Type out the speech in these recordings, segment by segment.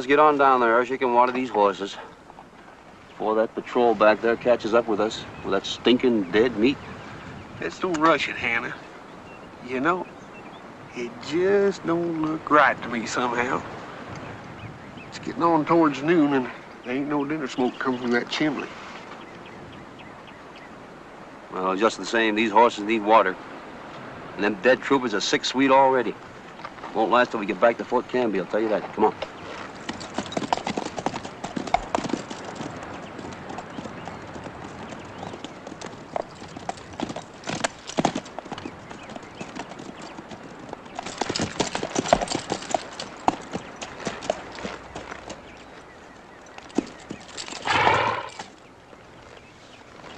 Let's get on down there, Hershey, and water these horses. Before that patrol back there catches up with us with that stinking dead meat. Let's don't rush it, Hannah. You know, it just don't look right to me somehow. It's getting on towards noon, and there ain't no dinner smoke coming from that chimney. Well, just the same, these horses need water. And them dead troopers are sick sweet already. Won't last till we get back to Fort Canby, I'll tell you that. Come on.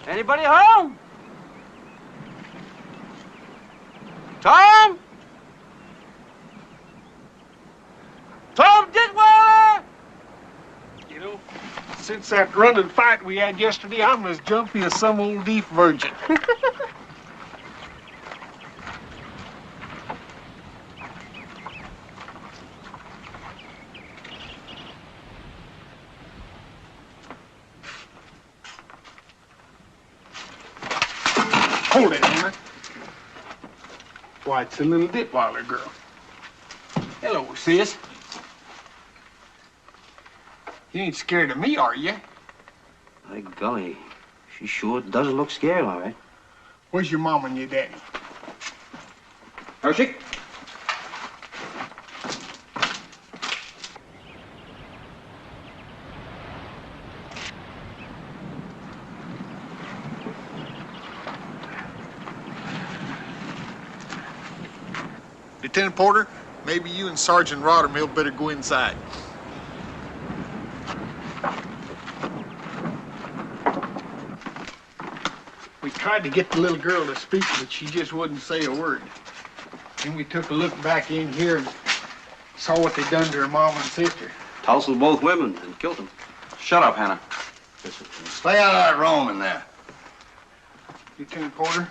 Anybody home? Tom? Tom Ditweiler! You know, since that running fight we had yesterday, I'm as jumpy as some old deef virgin. Hold it, Anna. Why, it's the little Ditweiler girl. Hello, sis. You ain't scared of me, are you? By golly, she sure does look scared, all right. Where's your mom and your daddy? Hershey? Lieutenant Porter, maybe you and Sergeant Rottermill better go inside. We tried to get the little girl to speak, but she just wouldn't say a word. Then we took a look back in here and saw what they'd done to her mom and sister. Tousled both women and killed them. Shut up, Hannah. Stay out of that room in there. Lieutenant Porter,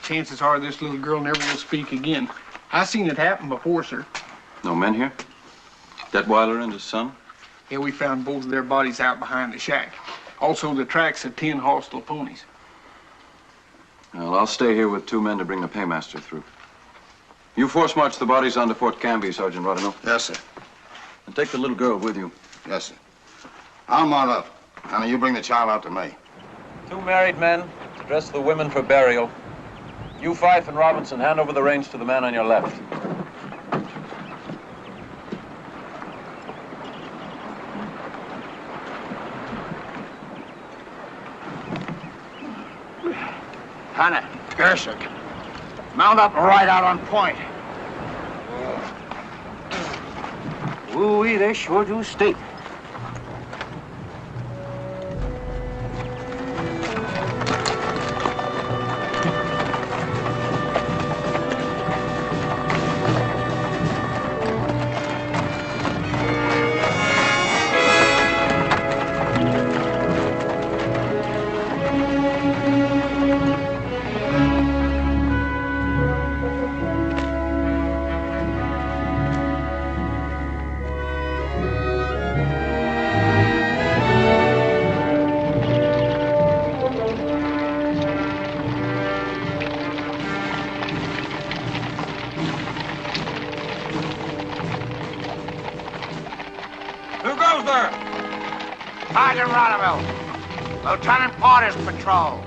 chances are this little girl never will speak again. I seen it happen before, sir. No men here? Detweiler and his son? Yeah, we found both of their bodies out behind the shack. Also the tracks of 10 hostile ponies. Well, I'll stay here with 2 men to bring the paymaster through. You force march the bodies onto Fort Canby, Sergeant Rottermill. Yes, sir. And take the little girl with you. Yes, sir. I'll mount up. Honey, you bring the child out to me. 2 married men to dress the women for burial. You, Fife and Robinson, hand over the reins to the man on your left. Hannah, Gershon, mount up right out on point. Ooh-wee, they sure do stink. Sergeant Rottermill, Lieutenant Porter's patrol.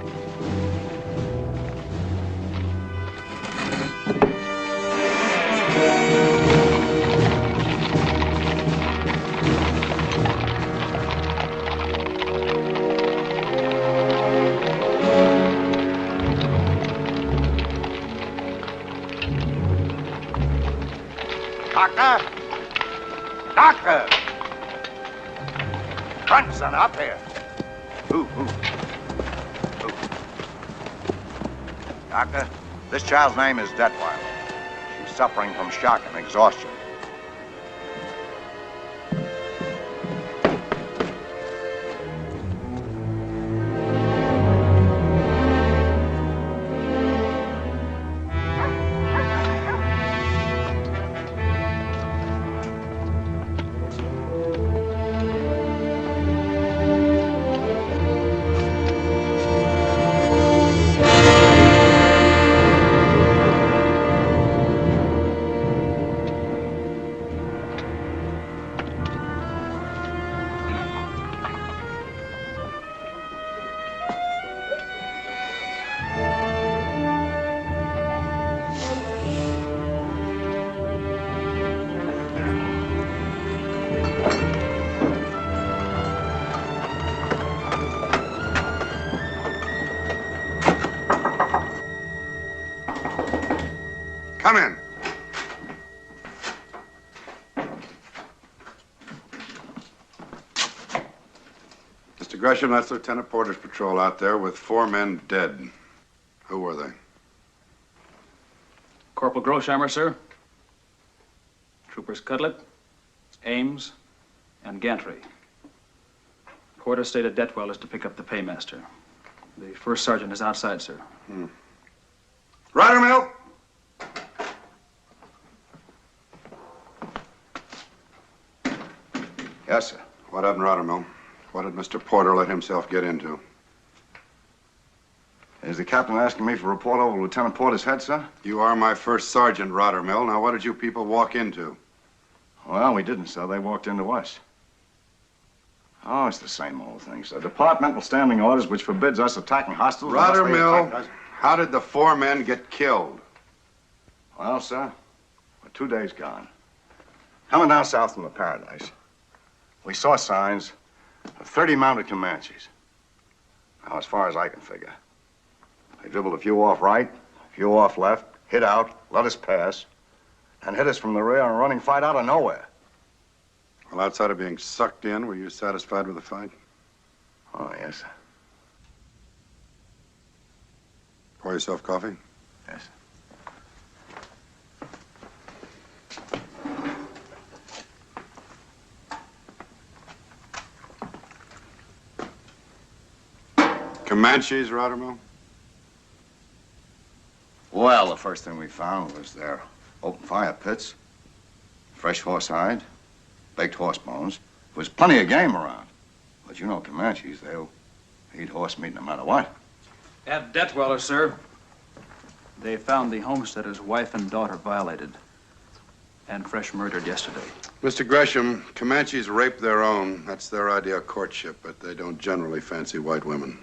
Doctor! Doctor! Brunson, up here. Ooh. Doctor, this child's name is Detweiler. She's suffering from shock and exhaustion. Come in. Mr. Gresham, that's Lieutenant Porter's patrol out there with 4 men dead. Who were they? Corporal Grosheimer, sir. Troopers Cudlett, Ames, and Gantry. Porter stated Detwell is to pick up the paymaster. The first sergeant is outside, sir. Ridermill! Yes, sir. What happened, Ridermill? What did Mr. Porter let himself get into? Is the captain asking me for a report over Lieutenant Porter's head, sir? You are my first sergeant, Ridermill. Now, what did you people walk into? Well, we didn't, sir. They walked into us. Oh, it's the same old thing, sir. Departmental standing orders which forbids us attacking hostiles. Ridermill, how did the 4 men get killed? Well, sir, we're 2 days gone. Coming down south from the Paradise, we saw signs of 30 mounted Comanches. Now, as far as I can figure, they dribbled a few off right, a few off left, hit out, let us pass, and hit us from the rear in a running fight out of nowhere. Well, outside of being sucked in, were you satisfied with the fight? Oh, yes, sir. Pour yourself coffee? Yes, sir. Comanches, Ridermill? Well, the first thing we found was their open fire pits, fresh horse hide, baked horse bones. There was plenty of game around. But you know Comanches, they'll eat horse meat no matter what. At Detweller, sir, they found the homesteader's wife and daughter violated and fresh murdered yesterday. Mr. Gresham, Comanches rape their own. That's their idea of courtship, but they don't generally fancy white women.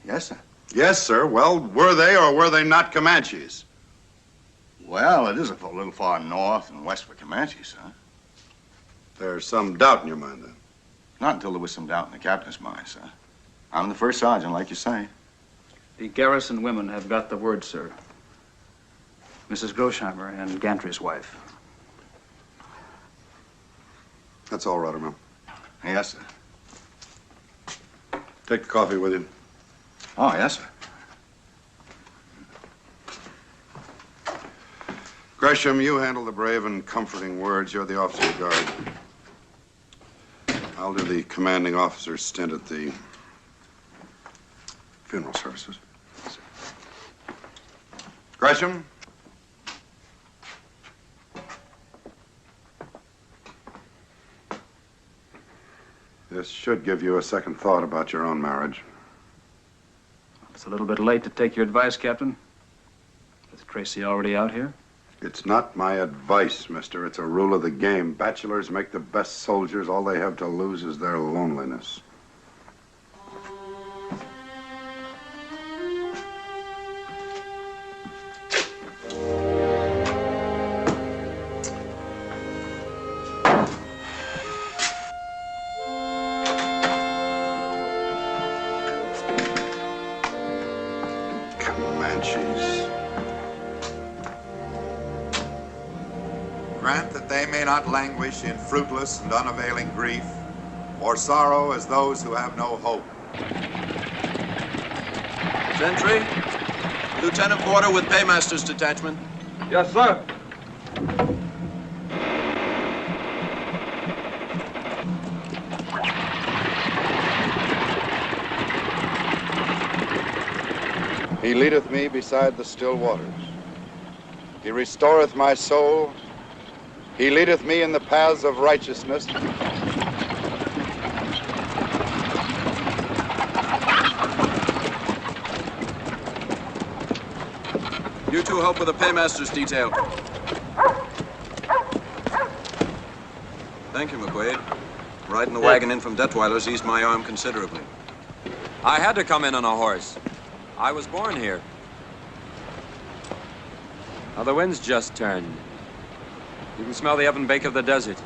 Yes, sir. Yes, sir. Well, were they or were they not Comanches? Well, it is a little far north and west for Comanches, sir. There's some doubt in your mind, then? Not until there was some doubt in the captain's mind, sir. I'm the first sergeant, like you say. The garrison women have got the word, sir. Mrs. Grosheimer and Gantry's wife. That's all, Ridermill. Yes, sir. Take the coffee with you. Oh, yes, sir. Gresham, you handle the brave and comforting words. You're the officer guard. I'll do the commanding officer's stint at the funeral services. Gresham? This should give you a second thought about your own marriage. It's a little bit late to take your advice, Captain. With Tracy already out here? It's not my advice, mister. It's a rule of the game. Bachelors make the best soldiers. All they have to lose is their loneliness. Grant that they may not languish in fruitless and unavailing grief, or sorrow as those who have no hope. Gentry, Lieutenant Porter with Paymaster's detachment. Yes, sir. He leadeth me beside the still waters. He restoreth my soul. He leadeth me in the paths of righteousness. You two help with the Paymaster's detail. Thank you, Mcquaid. Riding the wagon in from Detweiler's eased my arm considerably. I had to come in on a horse. I was born here. Now, the wind's just turned. You can smell the oven bake of the desert.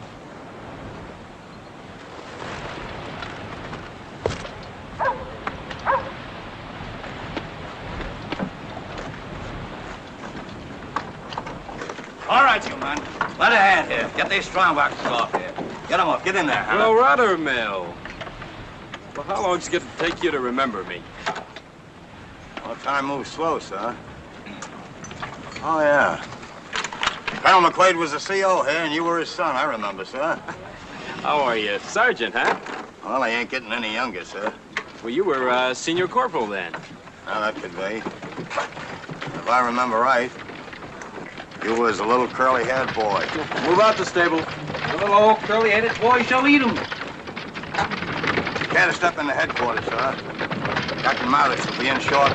right, you man. Let a hand here. Get these strong boxes off here. Get them off. Get in there, Well, rather, Mel. Well, how long's it going to take you to remember me? Well, time moves slow, sir. Oh, yeah. Colonel Mcquaid was the CO here, and you were his son, I remember, sir. How are you? Sergeant, huh? Well, I ain't getting any younger, sir. Well, you were senior corporal then. Now, that could be. If I remember right, you was a little curly-haired boy. Move out the stable. The little old curly-headed boy shall eat him. You can't step in the headquarters, sir. Captain Mallett will be in short.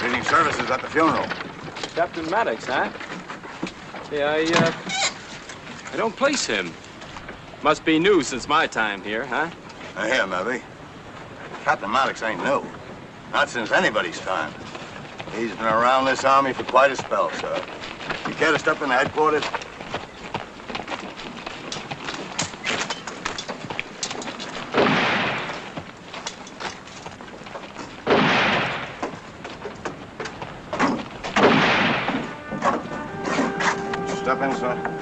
Reading services at the funeral. Captain Maddox, huh? Yeah, I don't place him. Must be new since my time here, huh? Here, maybe. Captain Maddox ain't new. Not since anybody's time. He's been around this army for quite a spell, sir. You care to step in the headquarters? Step in, sir.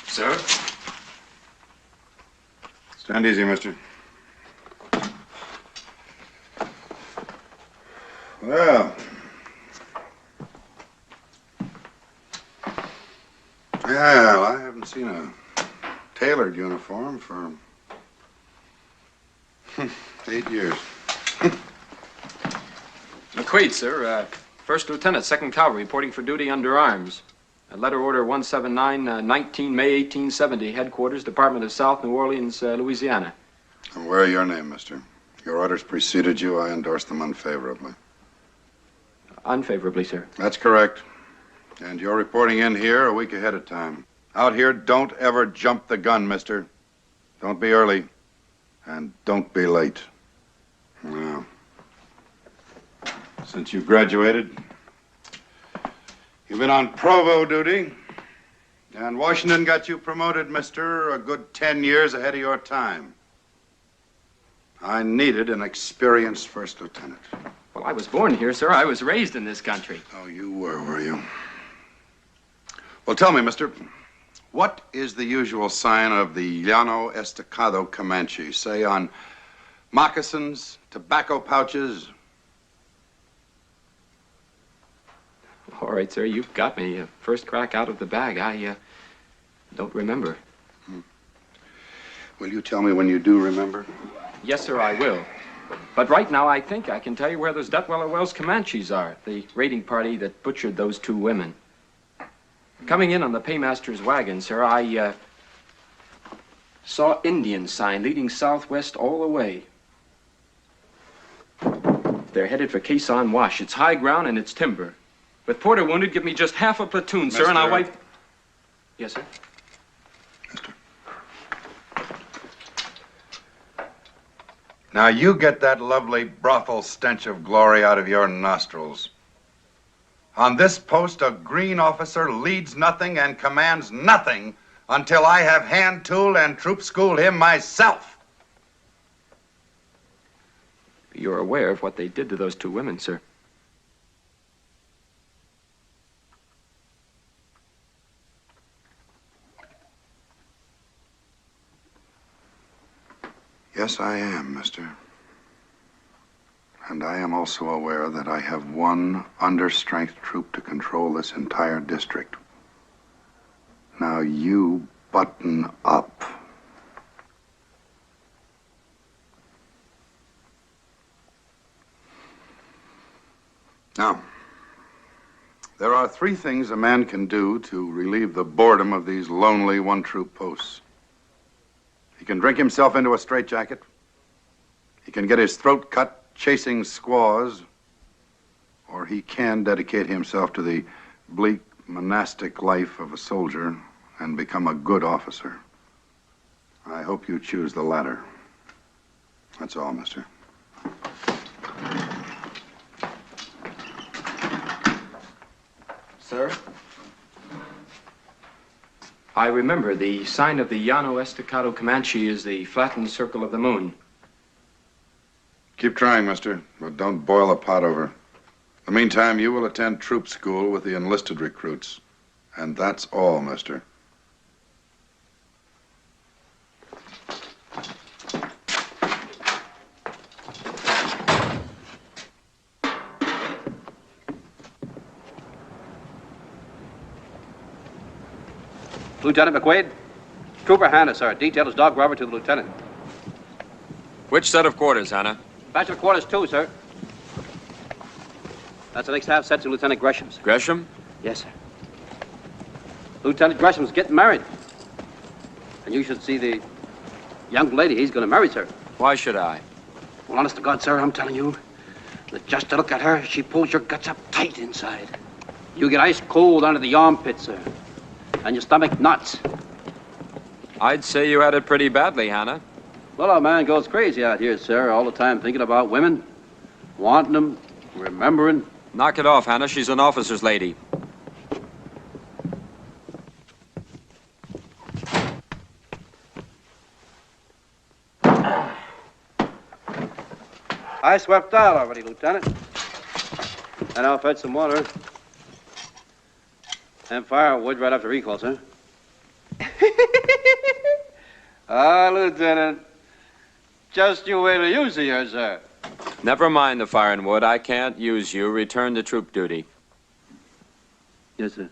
Sir? Stand easy, mister. Well. Well, I haven't seen a tailored uniform for 8 years. McQuaid, sir. First Lieutenant, 2nd Cavalry, reporting for duty under arms. Letter Order 179, 19 May 1870, Headquarters, Department of South New Orleans, Louisiana. And where are your name, mister? Your orders preceded you. I endorse them unfavorably. Unfavorably, sir. That's correct. And you're reporting in here a week ahead of time. Out here, don't ever jump the gun, mister. Don't be early. And don't be late. Now, since you graduated, you've been on provo duty, and Washington got you promoted, mister, a good 10 years ahead of your time. I needed an experienced first lieutenant. Well, I was born here, sir. I was raised in this country. Oh, you were you? Well, tell me, mister, what is the usual sign of the Llano Estacado Comanche? Say, on moccasins, tobacco pouches? All right, sir, you've got me. First crack out of the bag. I don't remember. Will you tell me when you do remember? Yes, sir, I will. But right now, I think I can tell you where those Detweller Wells Comanches are, the raiding party that butchered those 2 women. Coming in on the paymaster's wagon, sir, I saw Indian sign leading southwest all the way. They're headed for Quezon Wash. It's high ground and it's timber. With Porter wounded, give me just half a platoon, sir, and I'll wipe... Yes, sir? Mister. Now, you get that lovely brothel stench of glory out of your nostrils. On this post, a green officer leads nothing and commands nothing until I have hand-tooled and troop-schooled him myself. You're aware of what they did to those 2 women, sir. Yes, I am, mister. And I am also aware that I have one understrength troop to control this entire district. Now you button up. Now, there are 3 things a man can do to relieve the boredom of these lonely one-troop posts. He can drink himself into a straitjacket. He can get his throat cut chasing squaws, or he can dedicate himself to the bleak monastic life of a soldier and become a good officer. I hope you choose the latter. That's all, mister. Sir? I remember the sign of the Llano Estacado Comanche is the flattened circle of the moon. Keep trying, mister, but don't boil the pot over. In the meantime, you will attend troop school with the enlisted recruits. And that's all, mister. Lieutenant McQuaid, Trooper Hanna, sir. Detail is dog Robert to the lieutenant. Which set of quarters, Hannah? Bachelor quarters 2, sir. That's the next half set to Lieutenant Gresham's. Gresham? Yes, sir. Lieutenant Gresham's getting married. And you should see the young lady he's going to marry, sir. Why should I? Well, honest to God, sir, I'm telling you, that just to look at her, she pulls your guts up tight inside. You get ice cold under the armpit, sir. And your stomach knots. I'd say you had it pretty badly, Hannah. Well, our man goes crazy out here, sir, all the time thinking about women, wanting them, remembering. Knock it off, Hannah. She's an officer's lady. I swept out already, Lieutenant. And I'll fetch some water. And firewood right after recall, sir. Ah, Lieutenant. Just you wait till you see her, sir. Never mind the fire and wood. I can't use you. Return to troop duty. Yes, sir.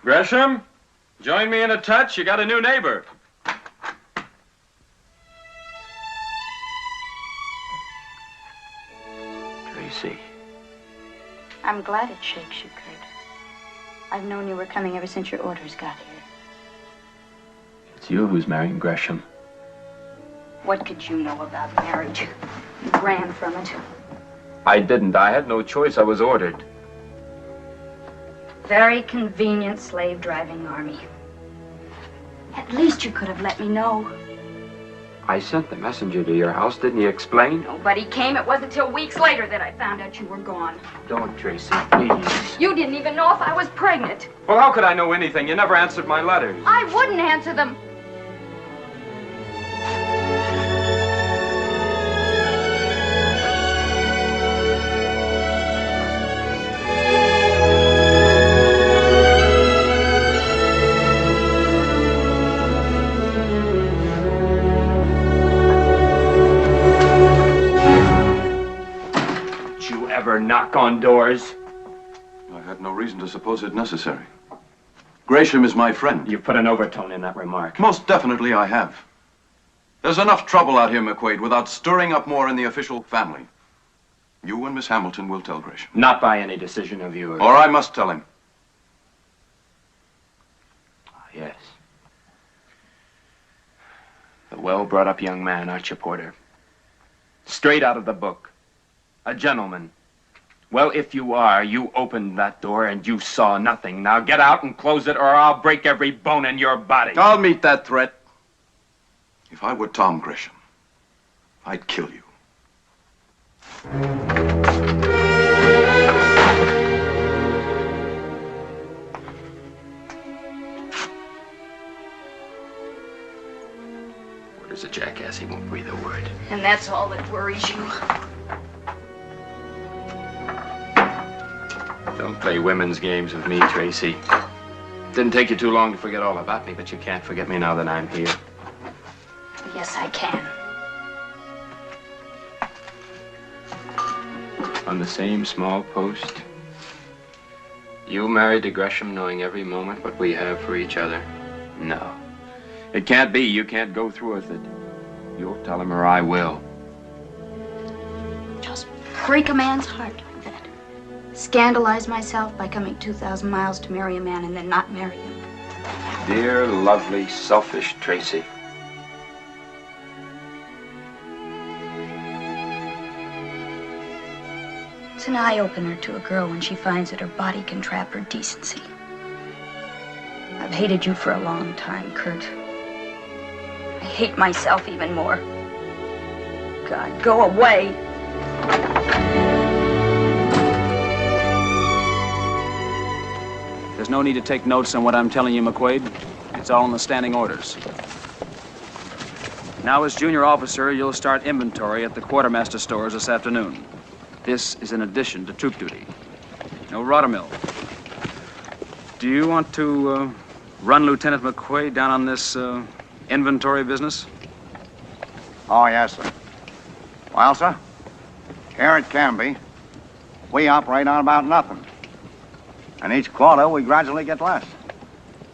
Gresham, join me in a touch. You got a new neighbor. Tracy. I'm glad it shakes you, Kurt. I've known you were coming ever since your orders got here. It's you who's marrying Gresham. What could you know about marriage? You ran from it. I didn't. I had no choice. I was ordered. Very convenient slave-driving army. At least you could have let me know. I sent the messenger to your house. Didn't he explain? Nobody came. It wasn't until weeks later that I found out you were gone. Don't, Tracy, please. You didn't even know if I was pregnant. Well, how could I know anything? You never answered my letters. I wouldn't answer them. Knock on doors. I had no reason to suppose it necessary. Gresham is my friend. You've put an overtone in that remark. Most definitely I have. There's enough trouble out here, Mcquaid, without stirring up more in the official family. You and Miss Hamilton will tell Gresham. Not by any decision of yours. Or I must tell him. Yes. A well-brought-up young man, aren't you, Porter? Straight out of the book. A gentleman. Well, if you are, you opened that door and you saw nothing. Now get out and close it or I'll break every bone in your body. I'll meet that threat. If I were Tom Gresham, I'd kill you. Where's the jackass? He won't breathe a word. And that's all that worries you. Don't play women's games with me, Tracy. Didn't take you too long to forget all about me, but you can't forget me now that I'm here. Yes, I can. On the same small post. You married to Gresham knowing every moment what we have for each other? No. It can't be. You can't go through with it. You'll tell him or I will. Just break a man's heart like that. Scandalize myself by coming 2,000 miles to marry a man and then not marry him. Dear, lovely, selfish Tracy. It's an eye-opener to a girl when she finds that her body can trap her decency. I've hated you for a long time, Kurt. I hate myself even more. God, go away. There's no need to take notes on what I'm telling you, Mcquaid. It's all in the standing orders. Now, as junior officer, you'll start inventory at the quartermaster stores this afternoon. This is in addition to troop duty. No Rottermill. Do you want to run Lieutenant McQuaid down on this inventory business? Oh, yes, sir. Well, sir, here at Canby, we operate on about nothing. And each quarter, we gradually get less.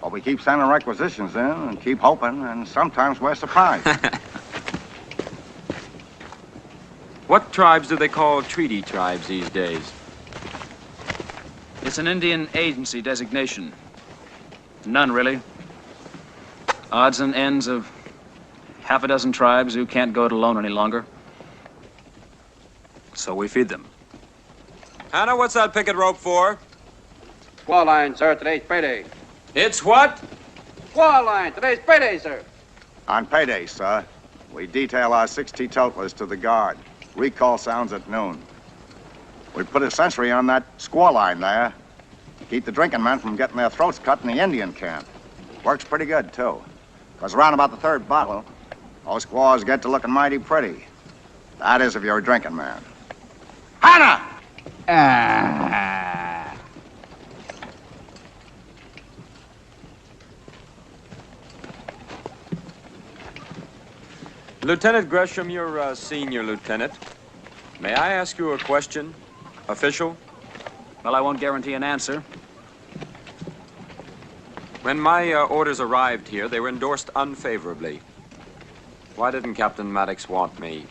But we keep sending requisitions in and keep hoping, and sometimes we're surprised. What tribes do they call treaty tribes these days? It's an Indian agency designation. None, really. Odds and ends of half a dozen tribes who can't go it alone any longer. So we feed them. Hannah, what's that picket rope for? Squaw line, sir. Today's payday. It's what? Squaw line. Today's payday, sir. On payday, sir, we detail our 6 teetotalers to the guard. Recall sounds at noon. We put a sentry on that squaw line there. Keep the drinking men from getting their throats cut in the Indian camp. Works pretty good, too. Because around about the 3rd bottle, those squaws get to looking mighty pretty. That is, if you're a drinking man. Hannah! Lieutenant Gresham, you're a senior lieutenant. May I ask you a question? Official? Well, I won't guarantee an answer. When my orders arrived here, they were endorsed unfavorably. Why didn't Captain Maddox want me?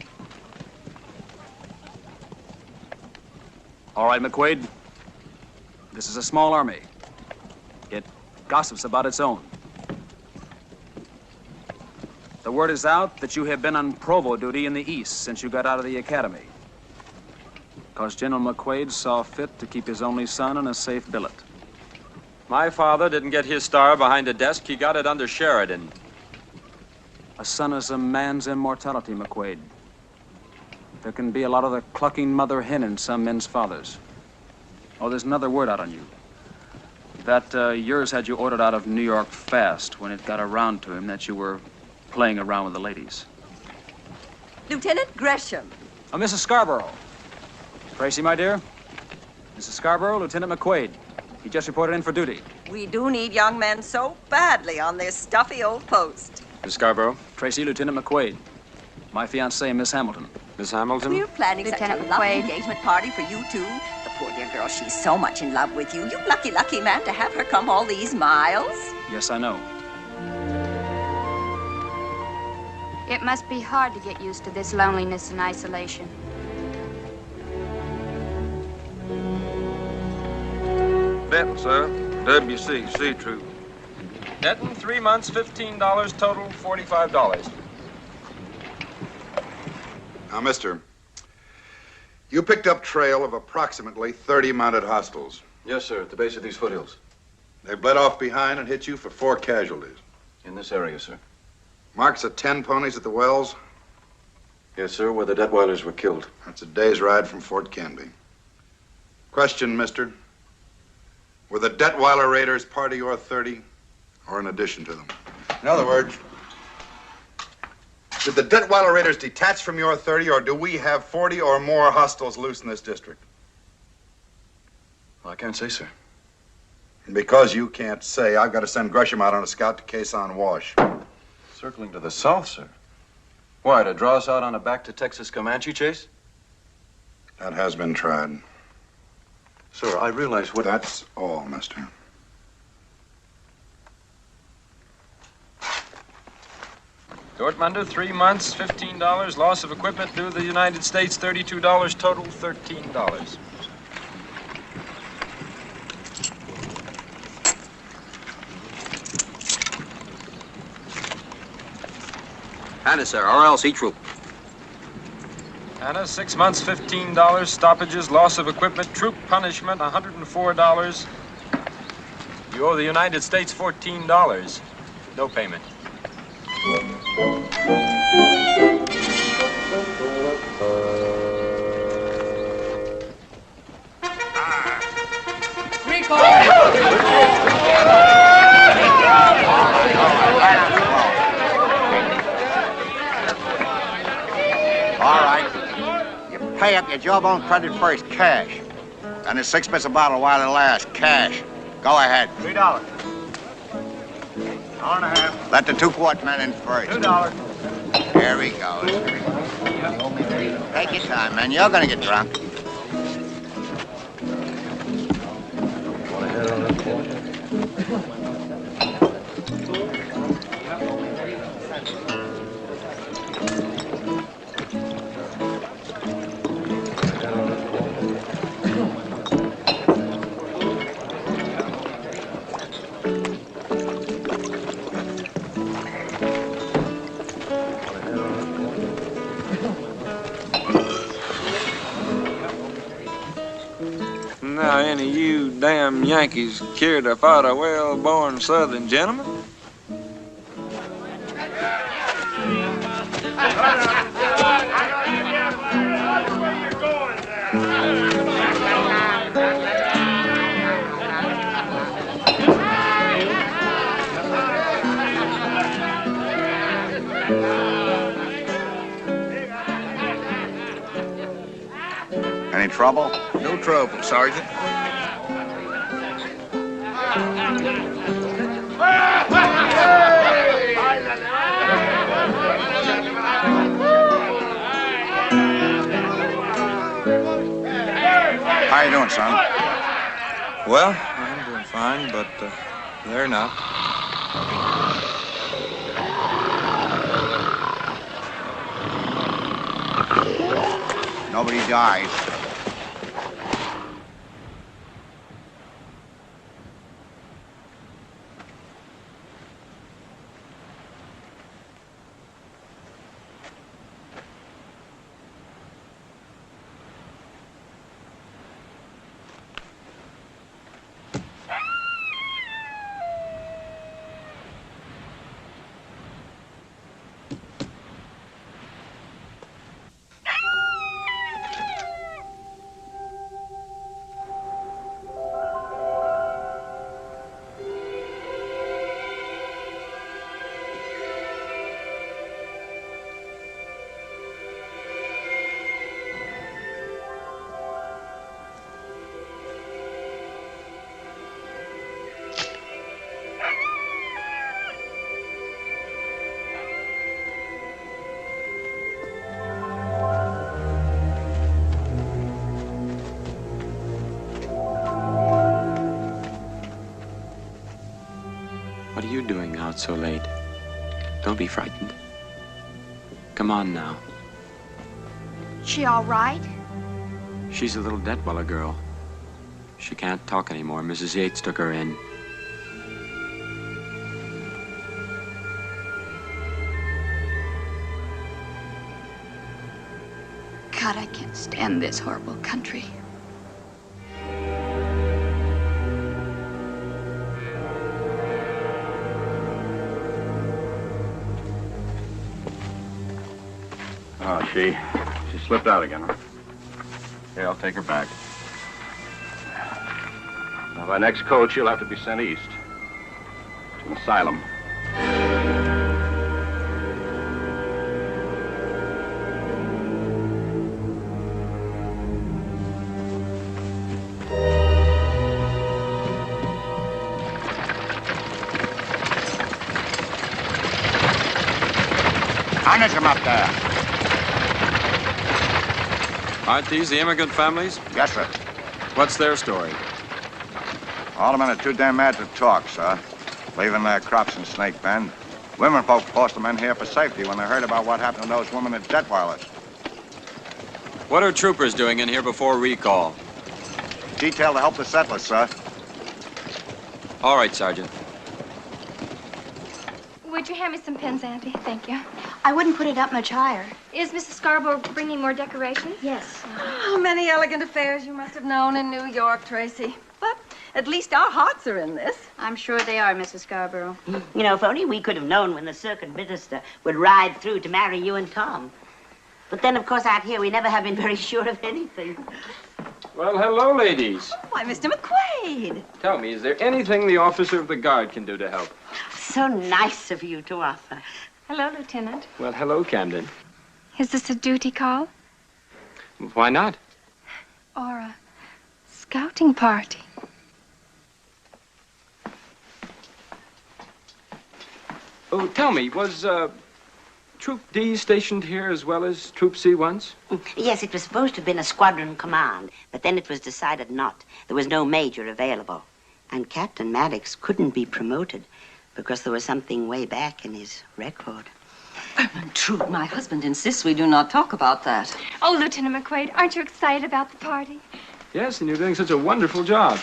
All right, McQuaid. This is a small army. It gossips about its own. The word is out that you have been on provo duty in the East since you got out of the academy. Because General McQuaid saw fit to keep his only son in a safe billet. My father didn't get his star behind a desk. He got it under Sheridan. A son is a man's immortality, McQuaid. There can be a lot of the clucking mother hen in some men's fathers. Oh, there's another word out on you. That yours had you ordered out of New York fast when it got around to him that you were playing around with the ladies. Lieutenant Gresham. Oh, Mrs. Scarborough. Tracy, my dear. Mrs. Scarborough, Lieutenant McQuaid. He just reported in for duty. We do need young men so badly on this stuffy old post. Miss Scarborough. Tracy, Lieutenant McQuaid. My fiancée, Miss Hamilton. Miss Hamilton? We're planning Lieutenant such a lovely McQuaid. engagement party for you two. The poor dear girl, she's so much in love with you. You lucky, lucky man to have her come all these miles. Yes, I know. It must be hard to get used to this loneliness and isolation. Benton, sir. WC, troop. Denton, 3 months, $15, total $45. Now, mister, you picked up trail of approximately 30 mounted hostiles. Yes, sir, at the base of these foothills. They bled off behind and hit you for 4 casualties. In this area, sir. Marks of 10 ponies at the wells? Yes, sir, where the Detweilers were killed. That's a day's ride from Fort Canby. Question, mister. Were the Detweiler raiders part of your 30 or in addition to them? In other words, did the Detweiler raiders detach from your 30 or do we have 40 or more hostiles loose in this district? Well, I can't say, sir. And because you can't say, I've got to send Gresham out on a scout to Quezon Wash. Circling to the south, sir. Why, to draw us out on a back-to-Texas Comanche chase? That has been tried. Sir, I realize what... That's all, mister. Dortmunder, 3 months, $15. Loss of equipment due to the United States, $32. Total, $13. Hannah, sir, RLC troop. Anna, 6 months, $15. Stoppages, loss of equipment, troop punishment, $104. You owe the United States $14. No payment. All right. You pay up your jawbone credit first, cash. And it's 6 bits a bottle while it lasts, cash. Go ahead. $3. $1.50. Let the 2-quart man in first. $2. There he goes. Take your time, man. You're gonna get drunk. Now, any of you damn Yankees care to fight a well-born Southern gentleman? Any trouble? No trouble, Sergeant. How you doing, son? Well, I'm doing fine, but they're not. Nobody dies. What are you doing out so late? Don't be frightened. Come on now. She all right? She's a little Detweiler girl. She can't talk anymore. Mrs. Yates took her in. God, I can't stand this horrible country. Oh, she slipped out again, huh? Here, I'll take her back. Now, by next coach, she'll have to be sent east. To an asylum. Harness him up there. Aren't these the immigrant families? Yes, sir. What's their story? All the men are too damn mad to talk, sir. Leaving their crops in Snake Bend. Women folk forced them in here for safety when they heard about what happened to those women at Detweiler's. What are troopers doing in here before recall? Detailed to help the settlers, sir. All right, Sergeant. Would you hand me some pins, Auntie? Thank you. I wouldn't put it up much higher. Is Mrs. Scarborough bringing more decorations? Yes. Oh, many elegant affairs you must have known in New York, Tracy. But at least our hearts are in this. I'm sure they are, Mrs. Scarborough. You know, if only we could have known when the circuit minister would ride through to marry you and Tom. But then, of course, out here, we never have been very sure of anything. Well, hello, ladies. Why, Mr. Mcquaid. Tell me, is there anything the officer of the guard can do to help? So nice of you to offer. Hello, Lieutenant. Well, hello, Camden. Is this a duty call Why not? or a scouting party? Oh, tell me, was Troop D stationed here as well as Troop C once? Yes, it was supposed to have been a squadron command, but then it was decided not. There was no major available. And Captain Maddox couldn't be promoted because there was something way back in his record. Troop, my husband insists we do not talk about that. Oh, Lieutenant McQuaid, aren't you excited about the party? Yes, and you're doing such a wonderful job.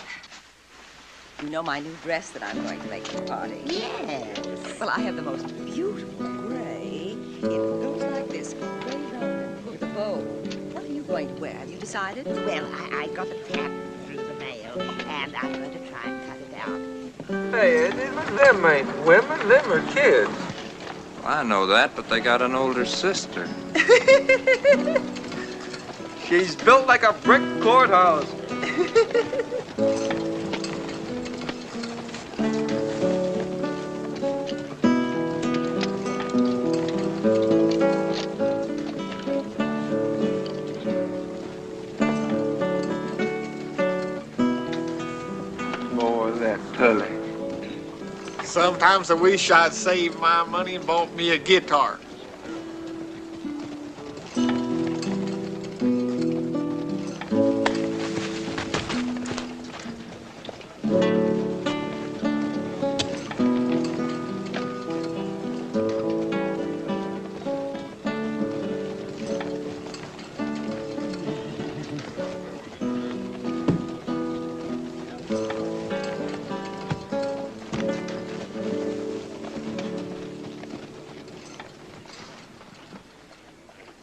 You know my new dress that I'm going to make for the party? Yes. Well, I have the most beautiful gray. It goes like this, gray velvet with a bow. What are you going to wear? Have you decided? Well, I got a tap through the mail, and I'm going to try and cut it out. Hey, them ain't women, them are kids. I know that, but they got an older sister. She's built like a brick courthouse. Boy, that Tully. Sometimes I wish I'd saved my money and bought me a guitar.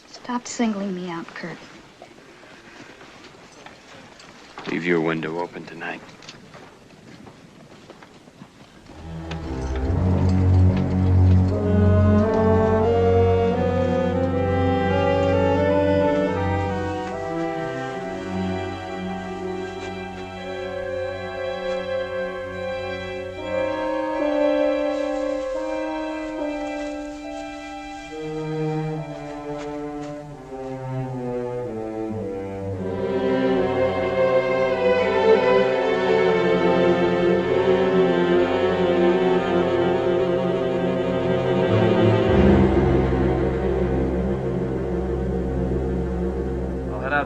Stop singling me out, Kurt. Leave your window open tonight.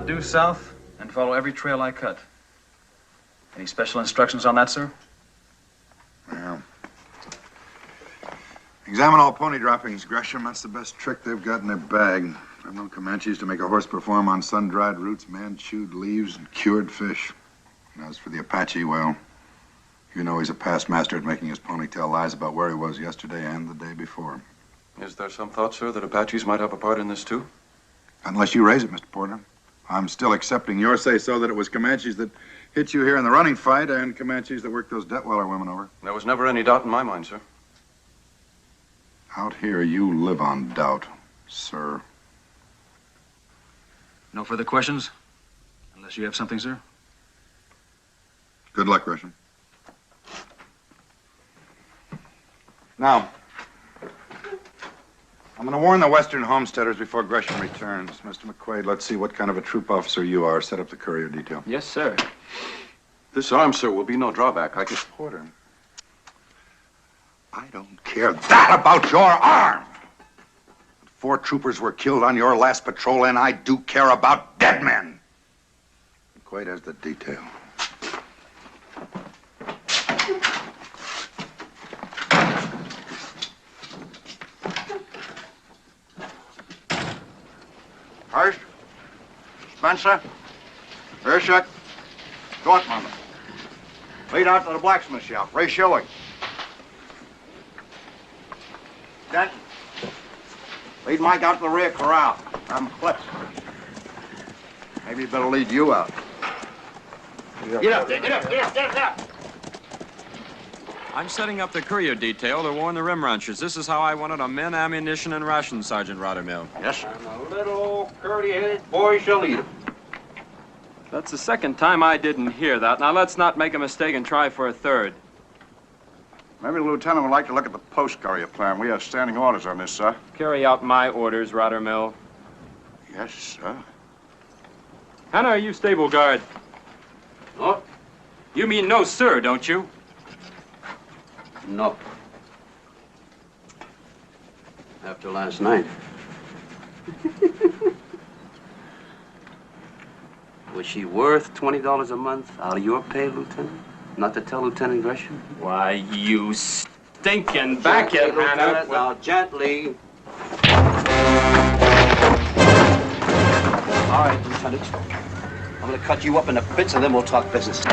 Due south and follow every trail I cut. Any special instructions on that, sir? Well, examine all pony droppings, Gresham. That's the best trick they've got in their bag. I've known Comanches to make a horse perform on sun-dried roots, man-chewed leaves, and cured fish. And as for the Apache, well, you know he's a past master at making his pony tell lies about where he was yesterday and the day before. Is there some thought, sir, that Apaches might have a part in this, too? Unless you raise it, Mr. Porter. I'm still accepting your say-so that it was Comanches that hit you here in the running fight and Comanches that worked those Detweiler women over. There was never any doubt in my mind, sir. Out here, you live on doubt, sir. No further questions? Unless you have something, sir? Good luck, Gresham. Now, I'm going to warn the Western homesteaders before Gresham returns. Mr. McQuaid, let's see what kind of a troop officer you are. Set up the courier detail. Yes, sir. This arm, sir, will be no drawback. I can... Porter, I don't care that about your arm. 4 troopers were killed on your last patrol, and I do care about dead men. McQuaid has the detail. Hurst, Spencer, Hershuk, Dortmund. Lead out to the blacksmith shop. Ray Shilling. Denton. Lead Mike out to the rear corral. I'm clipped. Maybe you better lead you out. Get up there, get up, get up, get up, get up. I'm setting up the courier detail to warn the rim ranchers. This is how I want it on men, ammunition, and rations, Sergeant Rottermill. Yes, sir. And a little old curly-headed boy shall lead 'em. That's the second time I didn't hear that. Now, let's not make a mistake and try for a third. Maybe the lieutenant would like to look at the post courier plan. We have standing orders on this, sir. Carry out my orders, Rottermill. Yes, sir. Hannah, are you stable guard? No. You mean no, sir, don't you? No. After last night. Was she worth $20 a month out of your pay, Lieutenant? Not to tell Lieutenant Gresham? Why, you stinking back it, Gently, Hannah. Lieutenant, now, gently. All right, Lieutenant. I'm gonna cut you up into bits and then we'll talk business.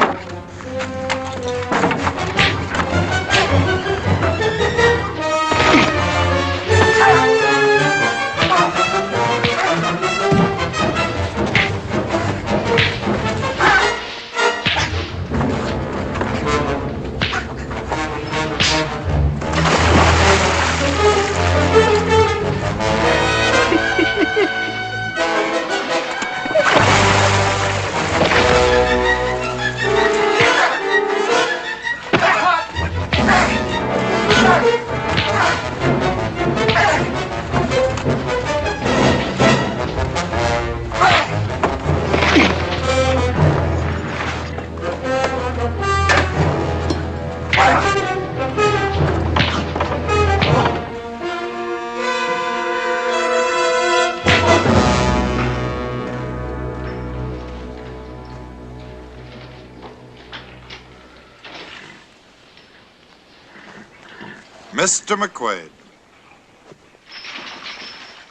Mr. McQuaid,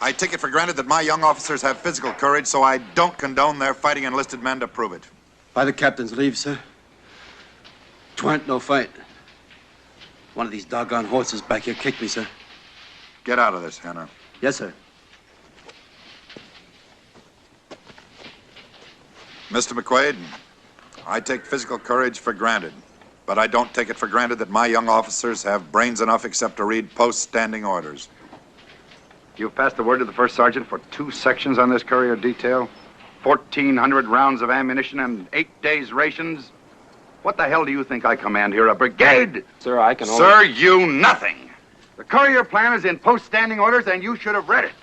I take it for granted that my young officers have physical courage, so I don't condone their fighting enlisted men to prove it. By the captain's leave, sir. 'Twarn't no fight. One of these doggone horses back here kicked me, sir. Get out of this, Hannah. Yes, sir. Mr. McQuaid, I take physical courage for granted, but I don't take it for granted that my young officers have brains enough except to read post-standing orders. You've passed the word to the first sergeant for 2 sections on this courier detail, 1,400 rounds of ammunition and 8 days' rations. What the hell do you think I command here, a brigade? Sir, I can only... Sir, you nothing. The courier plan is in post-standing orders, and you should have read it.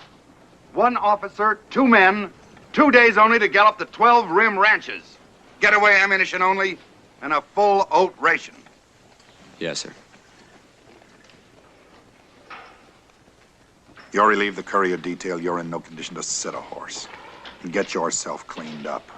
1 officer, 2 men, 2 days only to gallop the 12 rim ranches. Getaway ammunition only, and a full oat ration. Yes, sir. You're relieved the courier detail. You're in no condition to sit a horse. And get yourself cleaned up.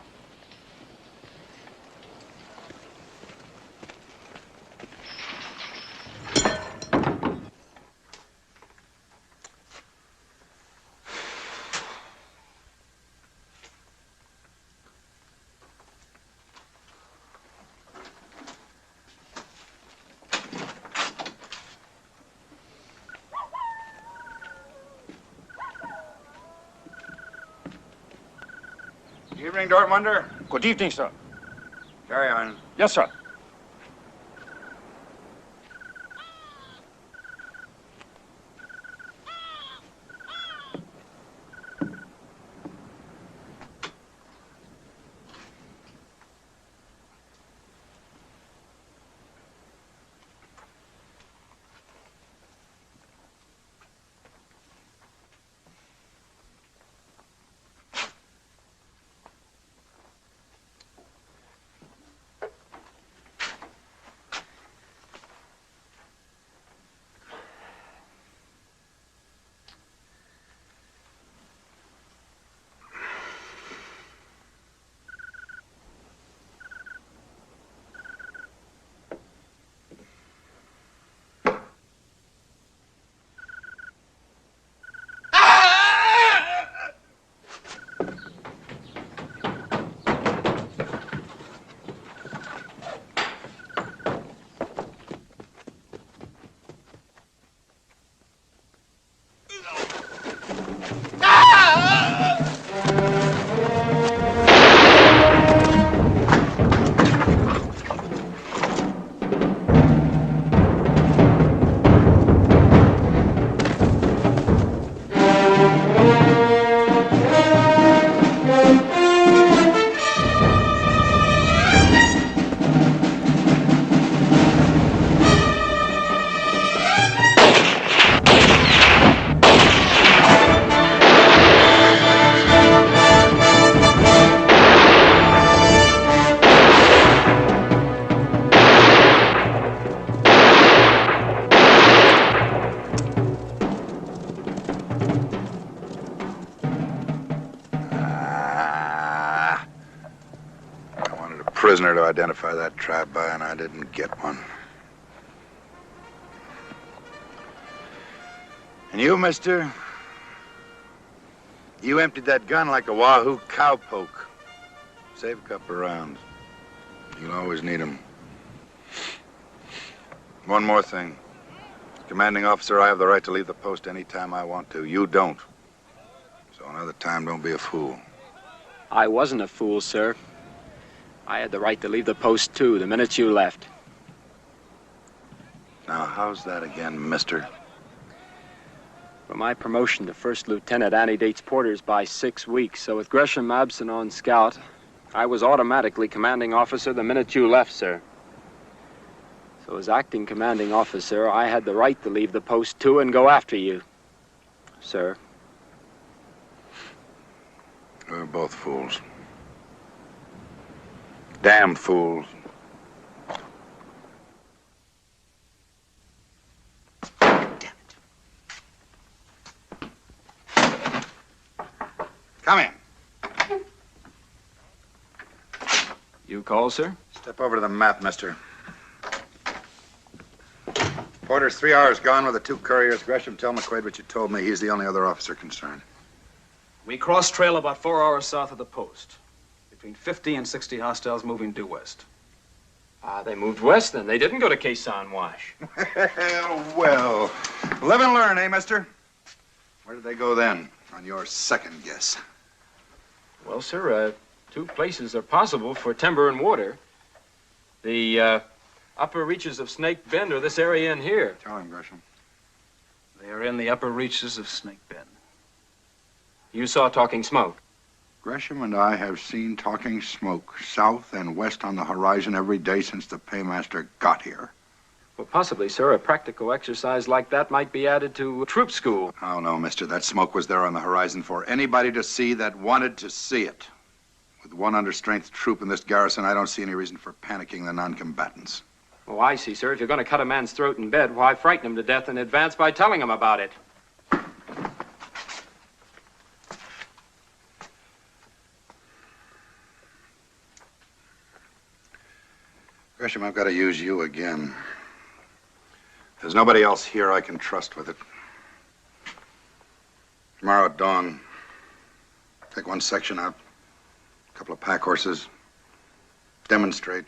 Evening, Dortmunder. Good evening, sir. Carry on. Yes, sir. prisoner to identify that trap by, and I didn't get one. And you, mister, you emptied that gun like a wahoo cowpoke. Save a couple of rounds. You'll always need them. One more thing. Commanding officer, I have the right to leave the post any time I want to. You don't. So another time, don't be a fool. I wasn't a fool, sir. I had the right to leave the post, too, the minute you left. Now, how's that again, mister? Well, my promotion to first lieutenant antedates Porter's by 6 weeks, so with Gresham absent on scout, I was automatically commanding officer the minute you left, sir. So as acting commanding officer, I had the right to leave the post, too, and go after you, sir. We're both fools. Damn fools. Come in. You call, sir? Step over to the map, mister. Porter's 3 hours gone with the 2 couriers. Gresham, tell Mcquaid what you told me. He's the only other officer concerned. We crossed trail about 4 hours south of the post. Between 50 and 60 hostiles moving due west. Ah, they moved west then. They didn't go to Quezon Wash. Well, live and learn, eh, mister? Where did they go then, on your second guess? Well, sir, 2 places are possible for timber and water. The upper reaches of Snake Bend or this area in here. Tell him, Gresham. They are in the upper reaches of Snake Bend. You saw talking smoke. Gresham and I have seen talking smoke south and west on the horizon every day since the paymaster got here. Well, possibly, sir, a practical exercise like that might be added to troop school. Oh, no, mister. That smoke was there on the horizon for anybody to see that wanted to see it. With 1 understrength troop in this garrison, I don't see any reason for panicking the non-combatants. Oh, I see, sir. If you're going to cut a man's throat in bed, why frighten him to death in advance by telling him about it? Gresham, I've got to use you again. There's nobody else here I can trust with it. Tomorrow at dawn, take 1 section out, a couple of pack horses, demonstrate.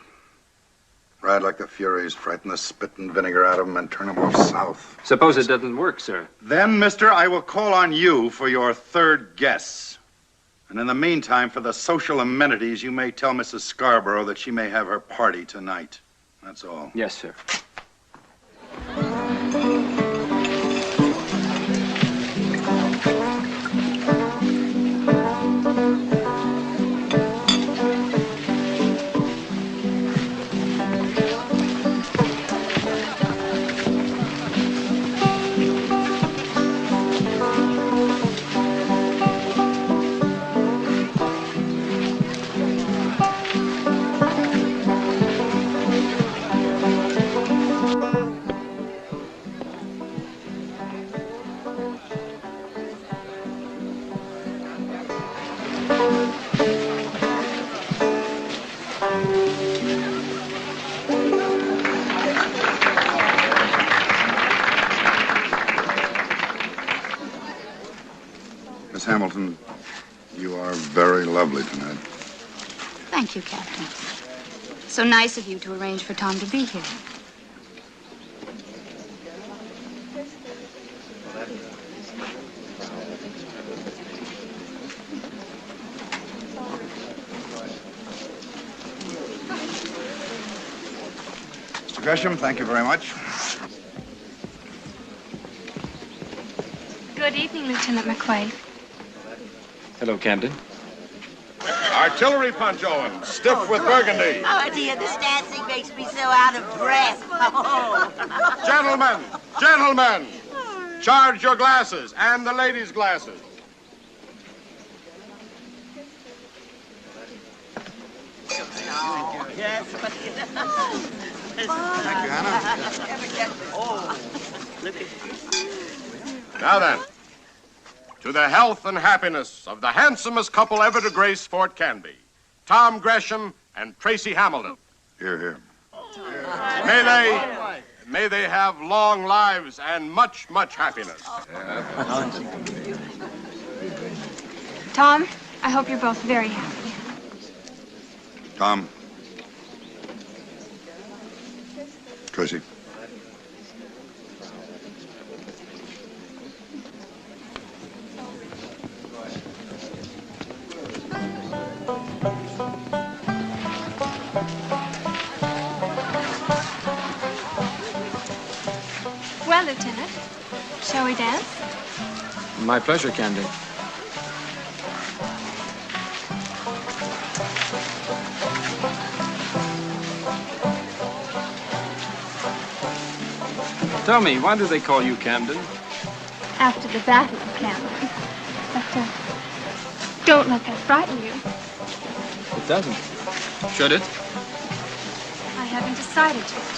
Ride like the Furies, frighten the spit and vinegar out of them, and turn them off south. Suppose it doesn't work, sir. Then, mister, I will call on you for your 3rd guess. And in the meantime, for the social amenities, you may tell Mrs. Scarborough that she may have her party tonight. That's all. Yes, sir. Miss Hamilton, you are very lovely tonight. Thank you, Captain. So nice of you to arrange for Tom to be here. Mr. Gresham, thank you very much. Good evening, Lieutenant McQuaid. Hello, Camden. Artillery punch, Owen. Stiff with burgundy. Oh, dear, this dancing makes me so out of breath. Oh. Gentlemen, gentlemen, charge your glasses and the ladies' glasses. Yes. Thank you, Hannah. Now then, to the health and happiness of the handsomest couple ever to grace Fort Canby, Tom Gresham and Tracy Hamilton. Here, here. May they have long lives and much, much happiness. Tom, I hope you're both very happy. Tom. Tracy. Well, Lieutenant, shall we dance? My pleasure, Camden. Tell me, why do they call you Camden? After the Battle of Camden. But don't let that frighten you. It doesn't. Should it? I haven't decided yet.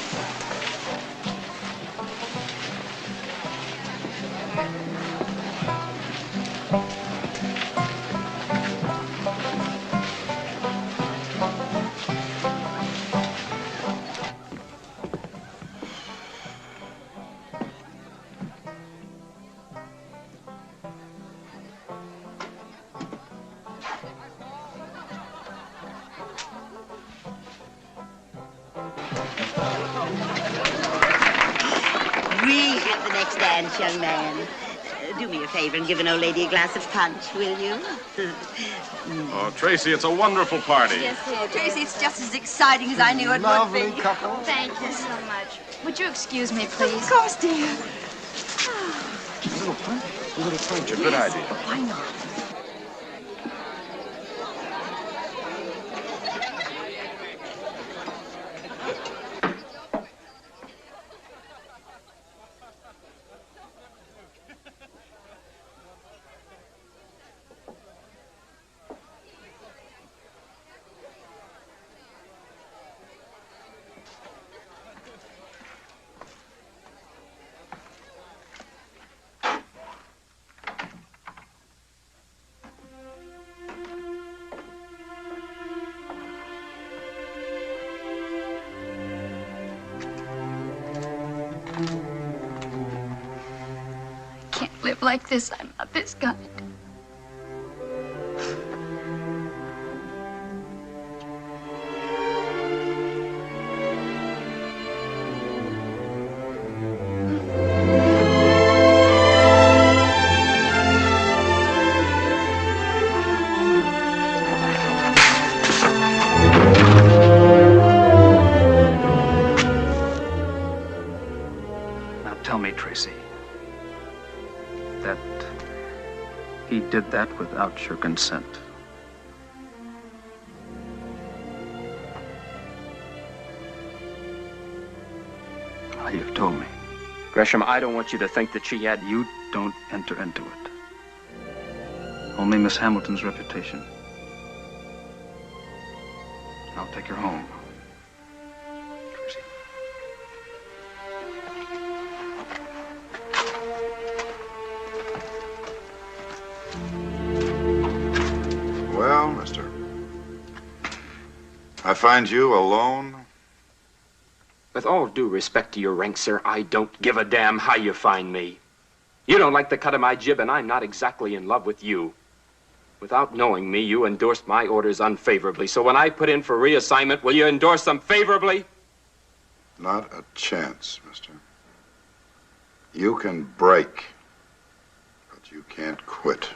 Young man, do me a favor and give an old lady a glass of punch, will you? Oh, Tracy, it's a wonderful party. Yes, Tracy, it's just as exciting as I knew it would be. Couple. Thank you so much. Would you excuse me, please? Of course, dear. A little punch, a good idea. Why not? Live like this. I'm not this kind. Now tell me, Tracy, that he did that without your consent. Well, you've told me. Gresham, I don't want you to think that she had... You don't enter into it. Only Miss Hamilton's reputation. I'll take her home. Tracy. Well, mister, I find you alone. With all due respect to your rank, sir, I don't give a damn how you find me. You don't like the cut of my jib, and I'm not exactly in love with you. Without knowing me, you endorsed my orders unfavorably. So when I put in for reassignment, will you endorse them favorably? Not a chance, mister. You can break, but you can't quit.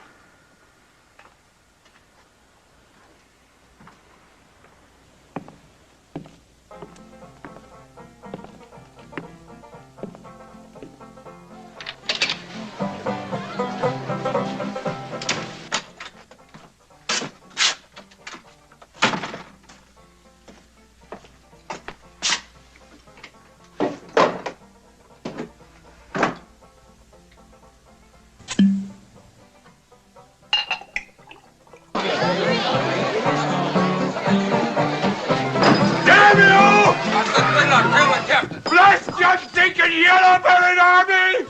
Yellow-bellied army!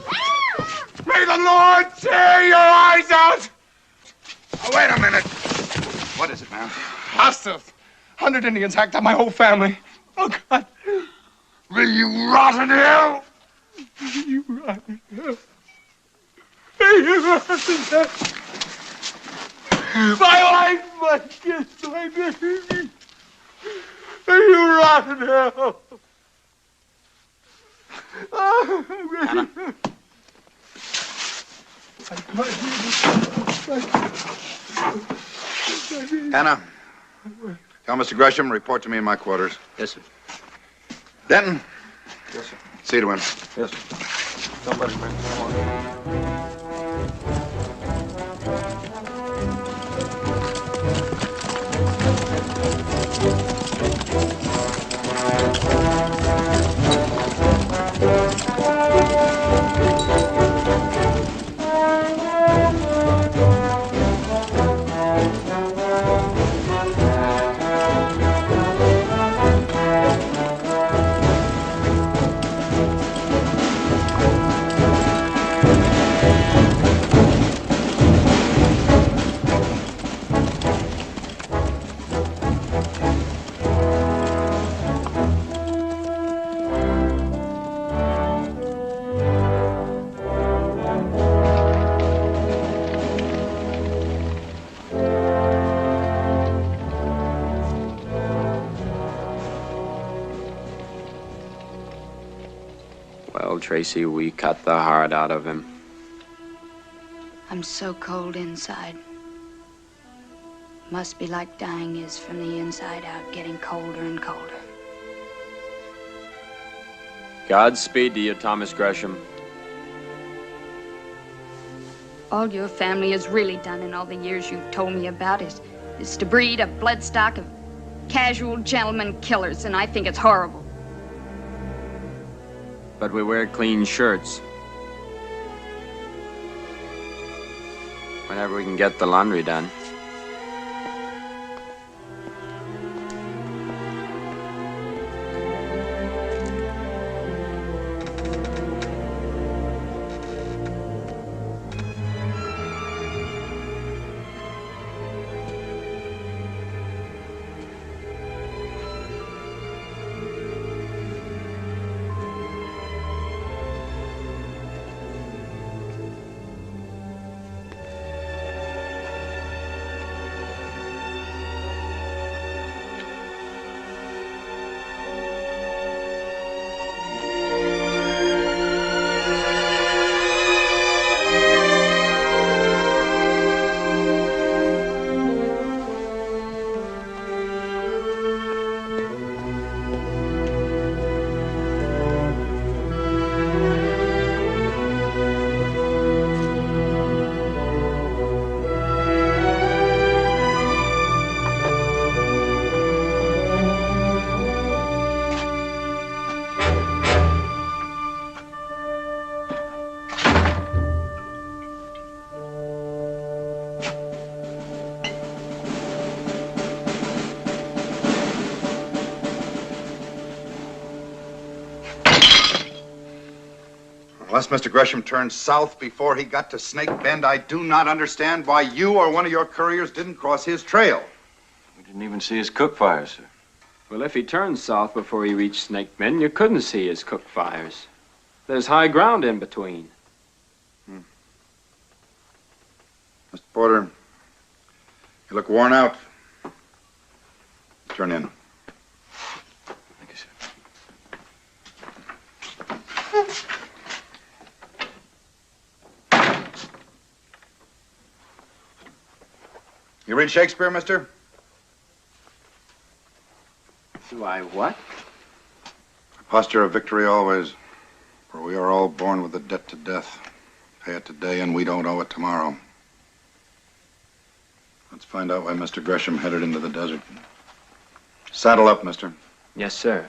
May the Lord tear your eyes out! Oh, wait a minute. What is it, man? Hostiles. 100 Indians hacked up my whole family. Oh, God. Will you rot in hell? Will you rot in hell? Will you rot in hell? My wife, my kids, my baby. Will you rot in hell? Hannah. Hannah, tell Mr. Gresham, report to me in my quarters. Yes, sir. Denton. Yes, sir. See to him. Yes, sir. Somebody bring him. Well, Tracy, we cut the heart out of him. I'm so cold inside. Must be like dying is from the inside out, getting colder and colder. Godspeed to you, Thomas Gresham. All your family has really done in all the years you've told me about is to breed a bloodstock of casual gentlemen killers, and I think it's horrible. But we wear clean shirts. Whenever we can get the laundry done. Unless Mr. Gresham turned south before he got to Snake Bend, I do not understand why you or one of your couriers didn't cross his trail. We didn't even see his cook fires, sir. Well, if he turned south before he reached Snake Bend, you couldn't see his cook fires. There's high ground in between. Mr. Porter, you look worn out. Turn in. Thank you, sir. You read Shakespeare, mister? Do I what? A posture of victory always, for we are all born with a debt to death. Pay it today and we don't owe it tomorrow. Let's find out why Mr. Gresham headed into the desert. Saddle up, mister. Yes, sir.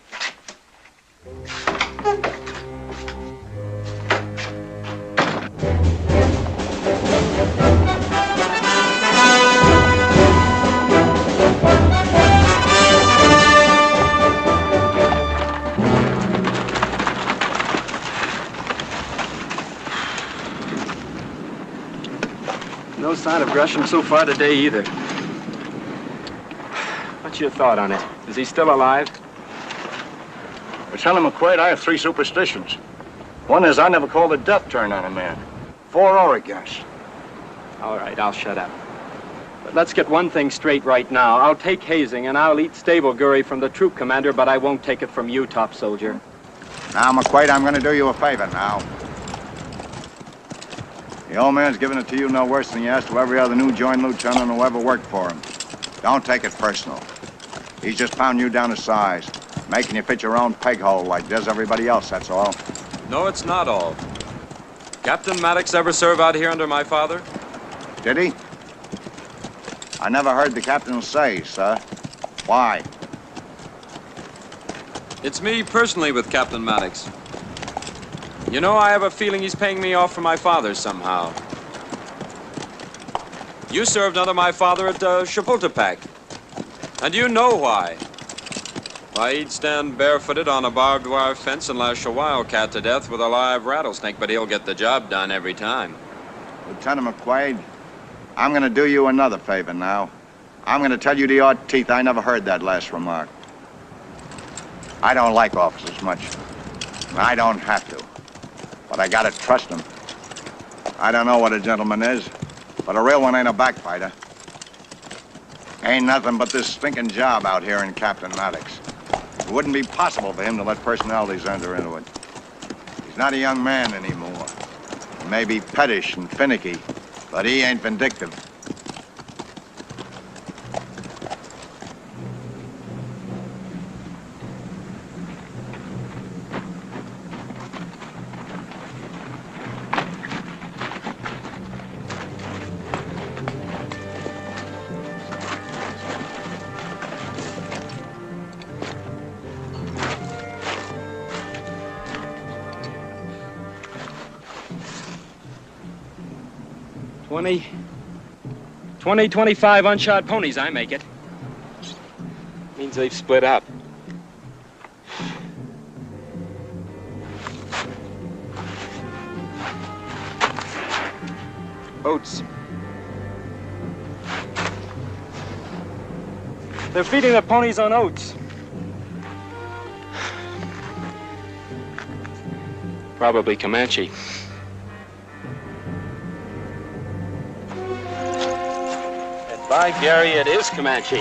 No sign of Gresham so far today either. What What's your thought on it? Is he still alive? But tell him, McQuaid, I have 3 superstitions. One is I never call the death turn on a man, for or against. All right, I'll shut up. But let's get one thing straight right now. I'll take hazing and I'll eat stable gurry from the troop commander, but I won't take it from you, top soldier. Now, McQuaid, I'm going to do you a favor now. The old man's giving it to you no worse than he has to every other new joined lieutenant who ever worked for him. Don't take it personal. He's just pounding you down to size, making you fit your own peg hole like does everybody else, that's all. No, it's not all. Captain Maddox ever serve out here under my father? Did he? I never heard the captain say, sir. Why? It's me personally with Captain Maddox. You know, I have a feeling he's paying me off for my father somehow. You served under my father at Chapultepec. And you know why. Why, he'd stand barefooted on a barbed wire fence and lash a wildcat to death with a live rattlesnake, but he'll get the job done every time. Lieutenant McQuaid, I'm going to do you another favor now. I'm going to tell you to your teeth I never heard that last remark. I don't like officers much. I don't have to. But I gotta trust them. I don't know what a gentleman is, but a real one ain't a backbiter. Ain't nothing but this stinking job out here in Captain Maddox. It wouldn't be possible for him to let personalities enter into it. He's not a young man anymore. He may be pettish and finicky, but he ain't vindictive. Twenty, 25 unshod ponies, I make it. Means they've split up. Oats. They're feeding the ponies on oats. Probably Comanche. By Gary, it is Comanche.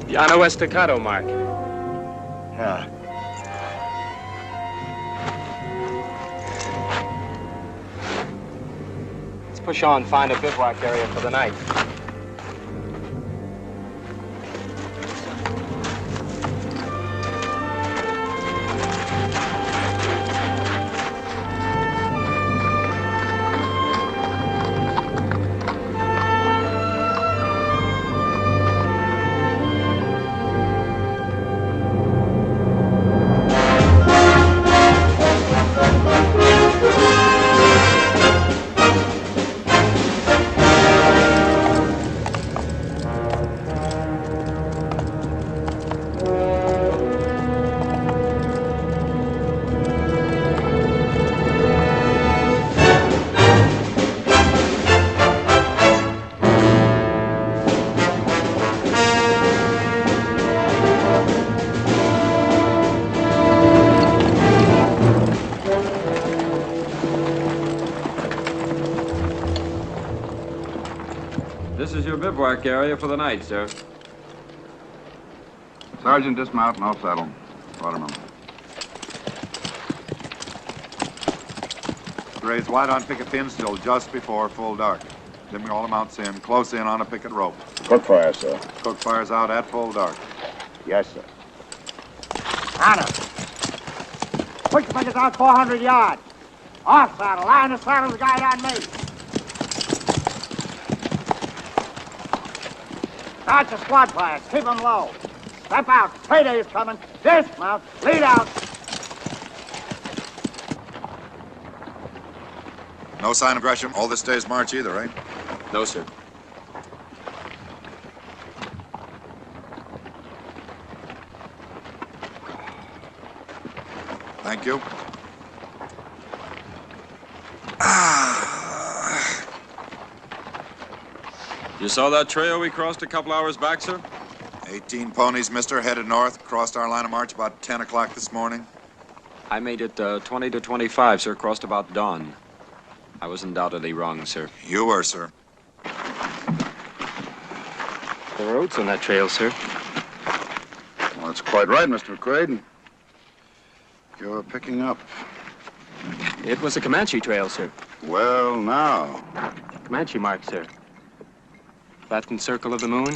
Llano Estacado mark. Yeah. Let's push on, find a bivouac area for the night. This is your bivouac area for the night, sir. Sergeant, dismount and I'll saddle. Waterman. Raise wide on picket pins till just before full dark. Then we all the mounts in, close in on a picket rope. Cook fire, sir. Cook fire's out at full dark. Yes, sir. Honor. Push the pickets out 400 yards. Off saddle, line the saddle, the guide on me. Start the squad fires, keep them low. Step out, payday's coming. Dismount, lead out. No sign of Gresham all this day's march either, right? No, sir. Thank you. You saw that trail we crossed a couple hours back, sir? 18 ponies, mister, headed north. Crossed our line of march about 10 o'clock this morning. I made it 20 to 25, sir. Crossed about dawn. I was undoubtedly wrong, sir. You were, sir. There are oats on that trail, sir. Well, that's quite right, Mr. McQuaid. You're picking up. It was a Comanche trail, sir. Well, now. Comanche mark, sir. Flattened circle of the moon.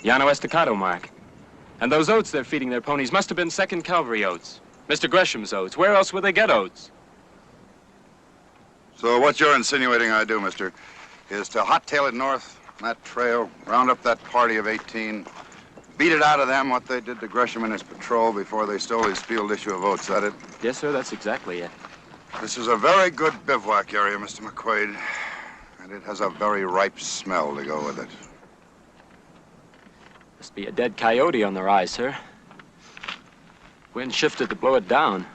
Llano Estacado mark. And those oats they're feeding their ponies must have been 2nd Cavalry oats. Mr. Gresham's oats. Where else would they get oats? So what you're insinuating I do, mister, is to hot-tail it north on that trail, round up that party of 18, beat it out of them what they did to Gresham and his patrol before they stole his field issue of oats, is that it? Yes, sir, that's exactly it. This is a very good bivouac area, Mr. McQuaid, and it has a very ripe smell to go with it. Must be a dead coyote on the rise, sir. Wind shifted to blow it down.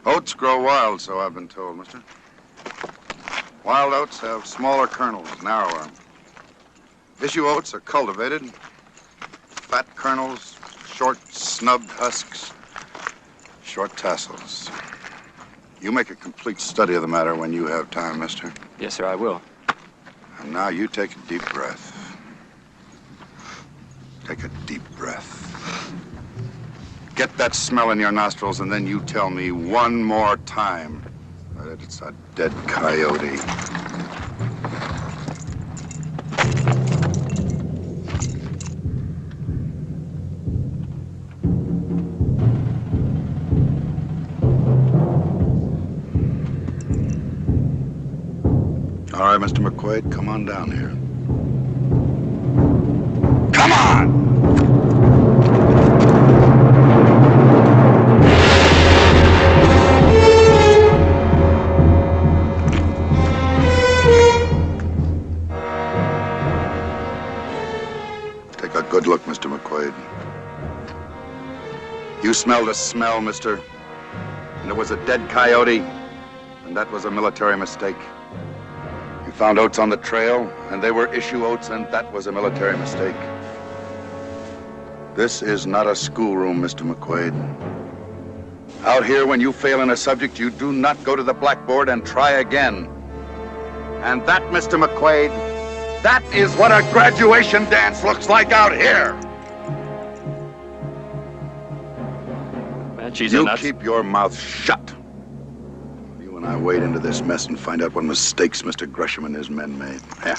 Oats grow wild, so I've been told, mister. Wild oats have smaller kernels, narrower. Issue oats are cultivated. Fat kernels, short, snubbed husks, short tassels. You make a complete study of the matter when you have time, mister. Yes, sir, I will. And now you take a deep breath. Take a deep breath. Get that smell in your nostrils, and then you tell me one more time that it's a dead coyote. All right, Mr. McQuaid, come on down here. Come on! Take a good look, Mr. McQuaid. You smelled a smell, mister, and it was a dead coyote, and that was a military mistake. You found oats on the trail, and they were issue oats, and that was a military mistake. This is not a schoolroom, Mr. McQuaid. Out here, when you fail in a subject, you do not go to the blackboard and try again. And that, Mr. McQuaid, that is what a graduation dance looks like out here. You keep your mouth shut. You and I wade into this mess and find out what mistakes Mr. Gresham and his men made. Yeah.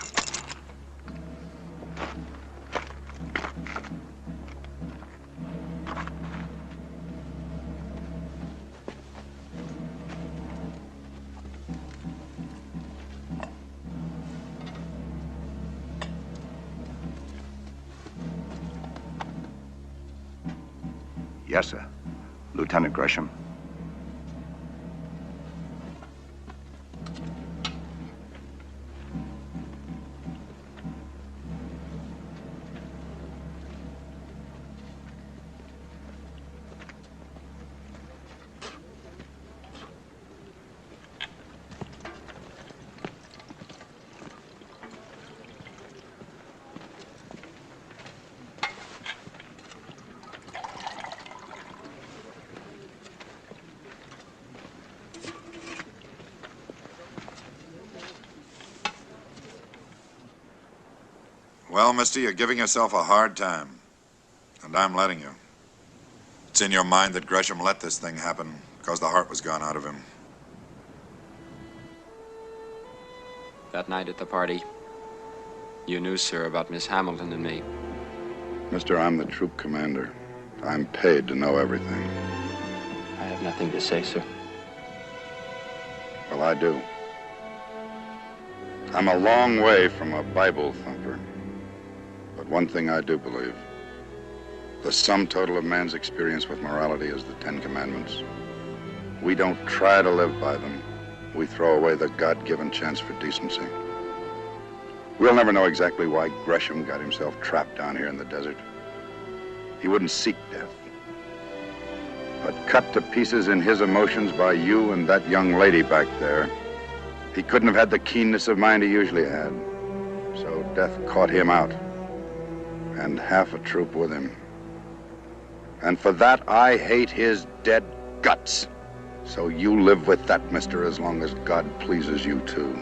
Yes, sir. Lieutenant Gresham. Well, mister, you're giving yourself a hard time. And I'm letting you. It's in your mind that Gresham let this thing happen because the heart was gone out of him. That night at the party, you knew, sir, about Miss Hamilton and me. Mister, I'm the troop commander. I'm paid to know everything. I have nothing to say, sir. Well, I do. I'm a long way from a Bible thumper. But one thing I do believe. The sum total of man's experience with morality is the 10 Commandments. We don't try to live by them. We throw away the God-given chance for decency. We'll never know exactly why Gresham got himself trapped down here in the desert. He wouldn't seek death. But cut to pieces in his emotions by you and that young lady back there, he couldn't have had the keenness of mind he usually had. death caught him out. And half a troop with him. And for that, I hate his dead guts. So you live with that, mister, as long as God pleases you too.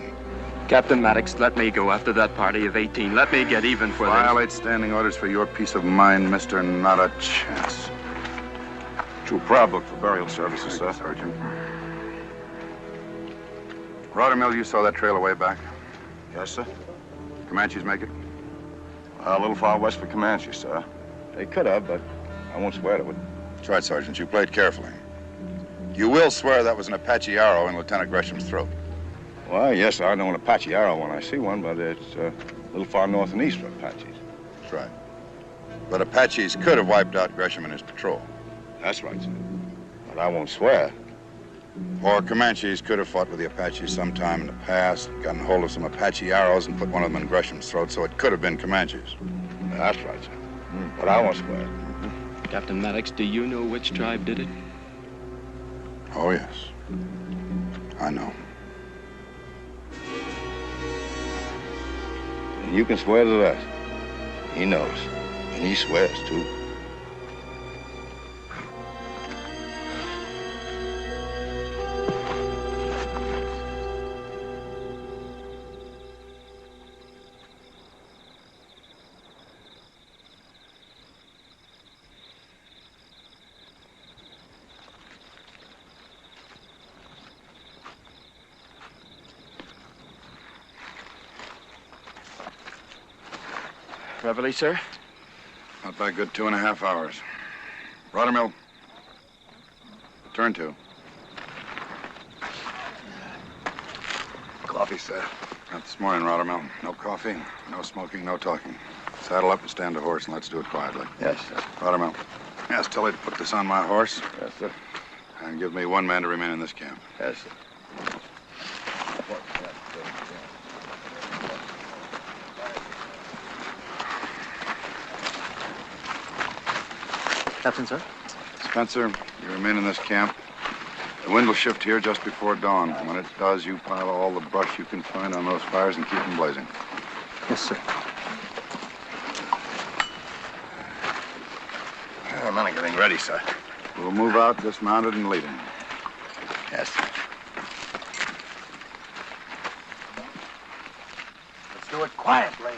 Captain Maddox, let me go after that party of 18. Let me get even for this. Violate standing orders for your peace of mind, mister. Not a chance. True proud book for burial services, sir. Sergeant. Rottermill, you saw that trail away back? Yes, sir. Comanches make it? A little far west for Comanche, sir. They could have, but I won't swear to it. That's right, Sergeant. You played carefully. You will swear that was an Apache arrow in Lieutenant Gresham's throat. Well, yes, I know an Apache arrow when I see one, but it's a little far north and east for Apaches. That's right. But Apaches could have wiped out Gresham and his patrol. That's right, sir. But I won't swear. Or Comanches could have fought with the Apaches sometime in the past, gotten hold of some Apache arrows and put one of them in Gresham's throat, so it could have been Comanches. That's right, sir. But I won't swear. Captain Maddox, do you know which tribe did it? Oh, yes. I know. And you can swear to that. He knows. And he swears, too. Reveille, sir? Not by a good 2.5 hours. Rottermill. Turn to. Coffee, sir. Not this morning, Rottermill. No coffee, no smoking, no talking. Saddle up and stand to horse, and let's do it quietly. Yes, sir. Rottermill, ask Tully to put this on my horse. Yes, sir. And give me one man to remain in this camp. Yes, sir. Captain, sir? Spencer, you remain in this camp. The wind will shift here just before dawn. When it does, you pile all the brush you can find on those fires and keep them blazing. Yes, sir. I'm not getting ready, sir. We'll move out dismounted and leading. Yes, sir. Let's do it quietly.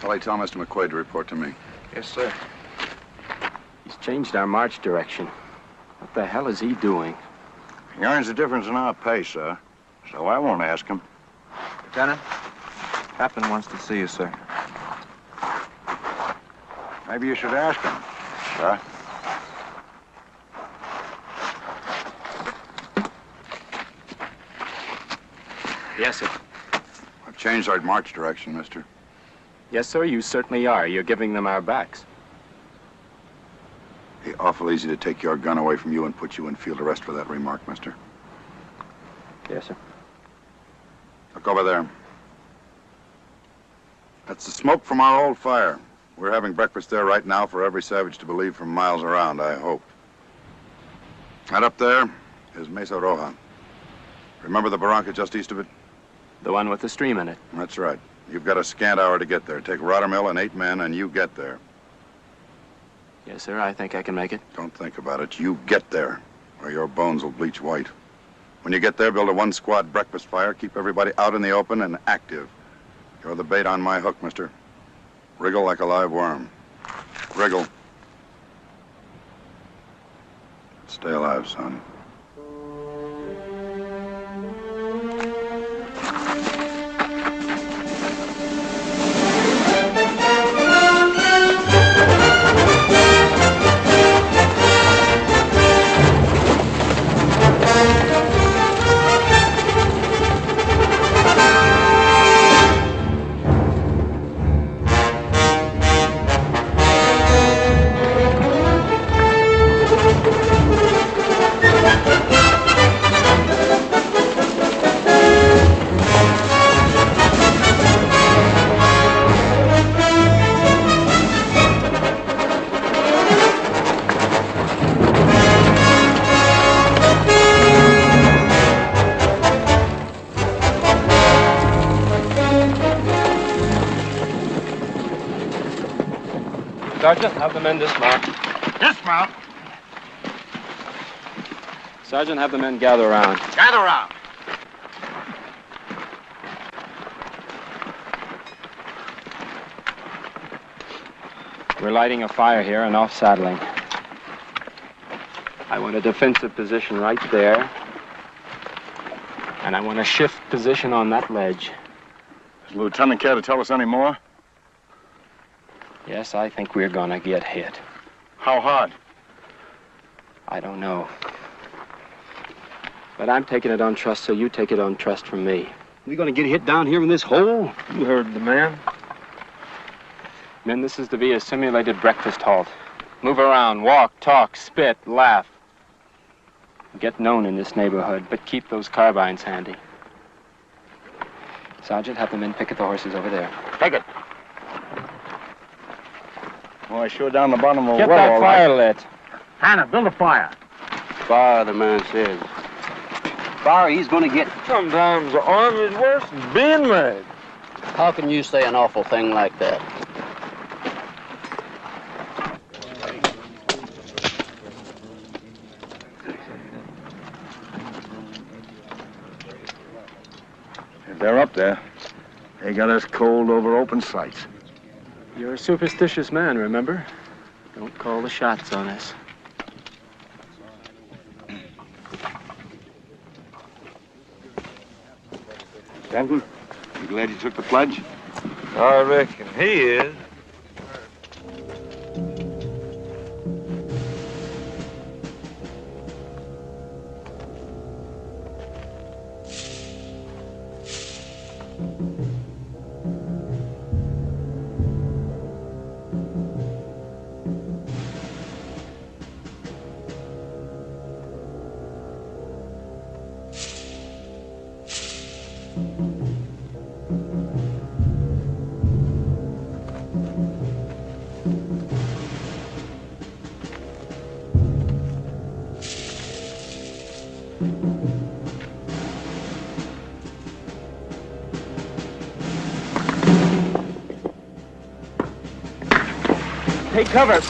Tully, tell Mr. Mcquaid to report to me. Yes, sir. He's changed our march direction. What the hell is he doing? He earns the difference in our pay, sir. So I won't ask him. Lieutenant, Captain wants to see you, sir. Maybe you should ask him, sir. Yes, sir. I've changed our march direction, mister. Yes, sir, you certainly are. You're giving them our backs. Be awful easy to take your gun away from you and put you in field arrest for that remark, mister. Yes, sir. Look over there. That's the smoke from our old fire. We're having breakfast there right now for every savage to believe from miles around, I hope. That up there is Mesa Roja. Remember the barranca just east of it? The one with the stream in it. That's right. You've got a scant hour to get there. Take Rottermill and 8 men, and you get there. Yes, sir, I think I can make it. Don't think about it. You get there, or your bones will bleach white. When you get there, build a 1-squad breakfast fire. Keep everybody out in the open and active. You're the bait on my hook, mister. Wriggle like a live worm. Wriggle. Stay alive, son. Sergeant, have the men dismount. Dismount? Sergeant, have the men gather around. Gather around. We're lighting a fire here and off-saddling. I want a defensive position right there. And I want a shift position on that ledge. Does the lieutenant care to tell us any more? Yes, I think we're gonna get hit. How hard? I don't know. But I'm taking it on trust, so you take it on trust from me. We gonna get hit down here in this hole? You heard the man. Men, this is to be a simulated breakfast halt. Move around, walk, talk, spit, laugh. Get known in this neighborhood, but keep those carbines handy. Sergeant, have the men picket the horses over there. Picket. Boy, sure down the bottom of the Get well, that all fire right. lit. Hannah, build a fire. Fire, the man says. Fire, he's gonna get. Sometimes the army's worse than being mad. How can you say an awful thing like that? If they're up there, they got us cold over open sights. You're a superstitious man, remember? Don't call the shots on us. Denton, you glad you took the pledge? I reckon he is. Take cover.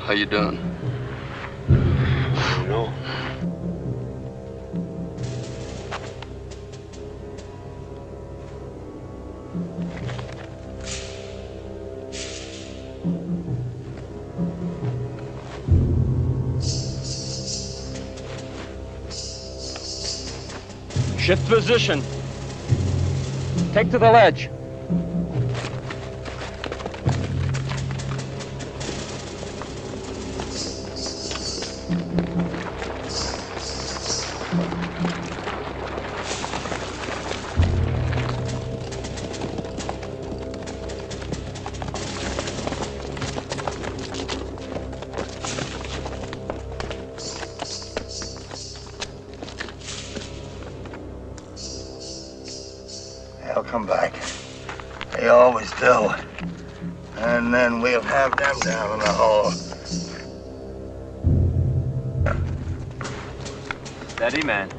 How you doing? I don't know. Shift position. Take to the ledge. They'll come back. They always do. And then we'll have them down in the hole. Steady, man.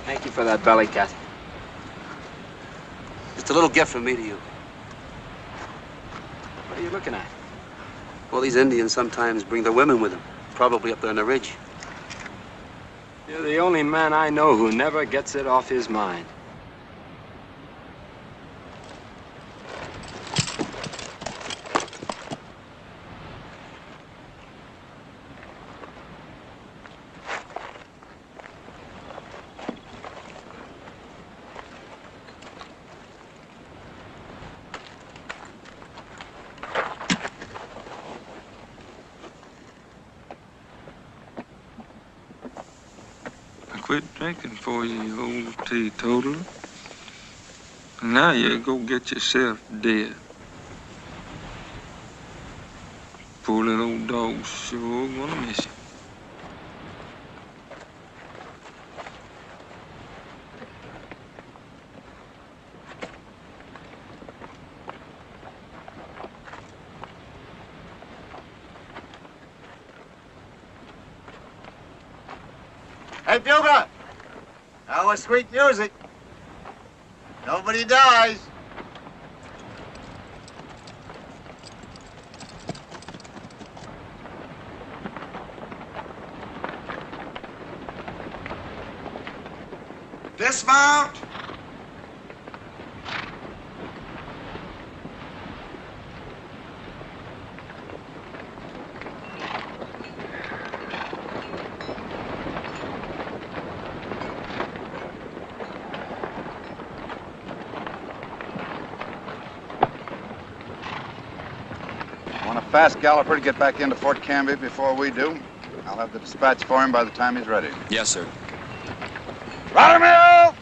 Thank you for that belly cat. It's a little gift from me to you. What are you looking at? Well, these Indians sometimes bring their women with them, probably up there on the ridge. You're the only man I know who never gets it off his mind. Quit drinking for you, you old teetotaler. And now you go get yourself dead. Poor little old dog sure gonna miss you. Hey, Bugler! That was sweet music. Nobody dies. Dismount! Want a fast galloper to get back into Fort Canby before we do? I'll have the dispatch for him by the time he's ready. Yes, sir. Rottermill!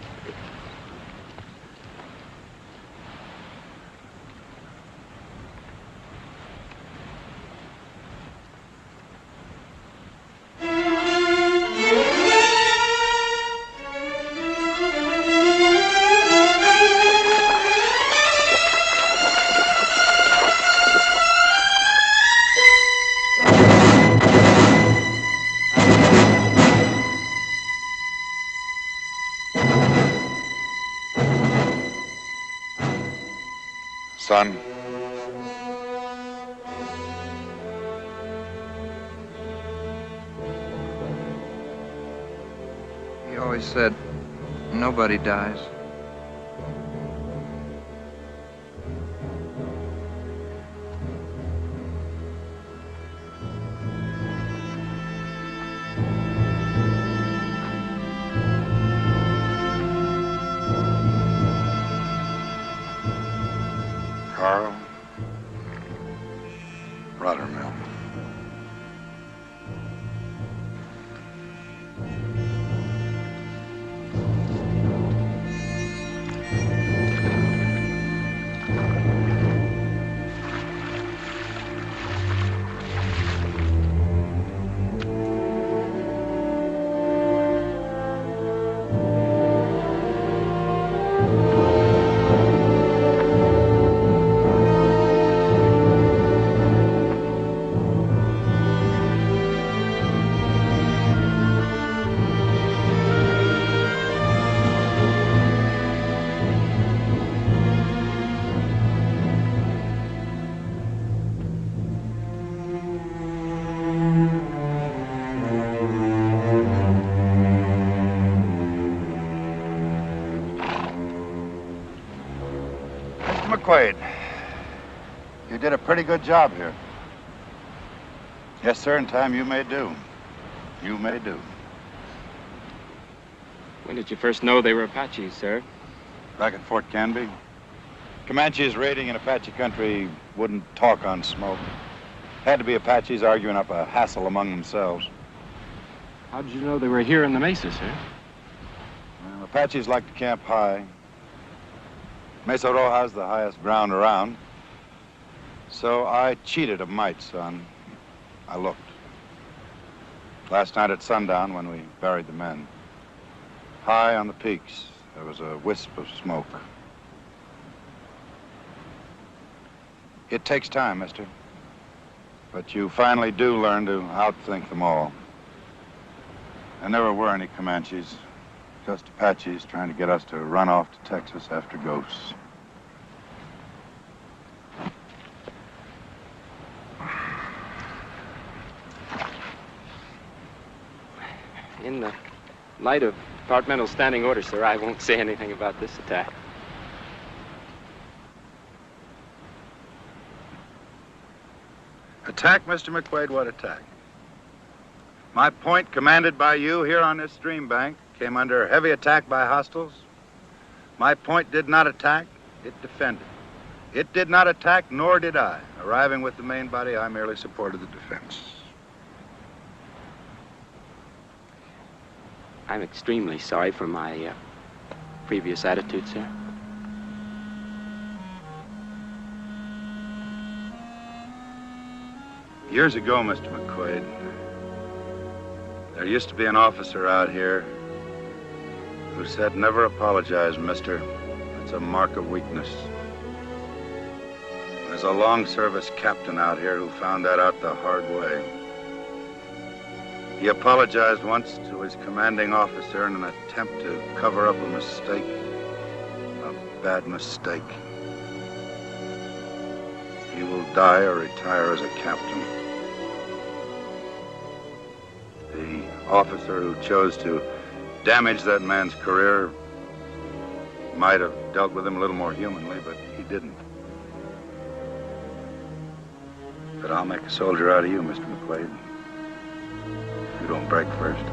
Son? He always said, nobody dies. Carl? Rottermill. Mcquaid, you did a pretty good job here. Yes, sir, in time you may do. You may do. When did you first know they were Apaches, sir? Back at Fort Canby. Comanches raiding in Apache country wouldn't talk on smoke. Had to be Apaches arguing up a hassle among themselves. How did you know they were here in the mesa, sir? Well, Apaches like to camp high. Mesa Roja's the highest ground around. So I cheated a mite, son. I looked. Last night at sundown when we buried the men, high on the peaks, there was a wisp of smoke. It takes time, mister. But you finally do learn to outthink them all. There never were any Comanches. Just Apaches trying to get us to run off to Texas after ghosts. In the light of departmental standing order, sir, I won't say anything about this attack. Attack, Mr. McQuaid? What attack? My point, commanded by you here on this stream bank, came under heavy attack by hostiles. My point did not attack, it defended. It did not attack, nor did I. Arriving with the main body, I merely supported the defense. I'm extremely sorry for my previous attitude, sir. Years ago, Mr. McQuaid, there used to be an officer out here who said, "Never apologize, mister. It's a mark of weakness." There's a long-service captain out here who found that out the hard way. He apologized once to his commanding officer in an attempt to cover up a mistake, a bad mistake. He will die or retire as a captain. The officer who chose to damage that man's career might have dealt with him a little more humanly, but he didn't. But I'll make a soldier out of you, Mr. McQuaid. You don't break first.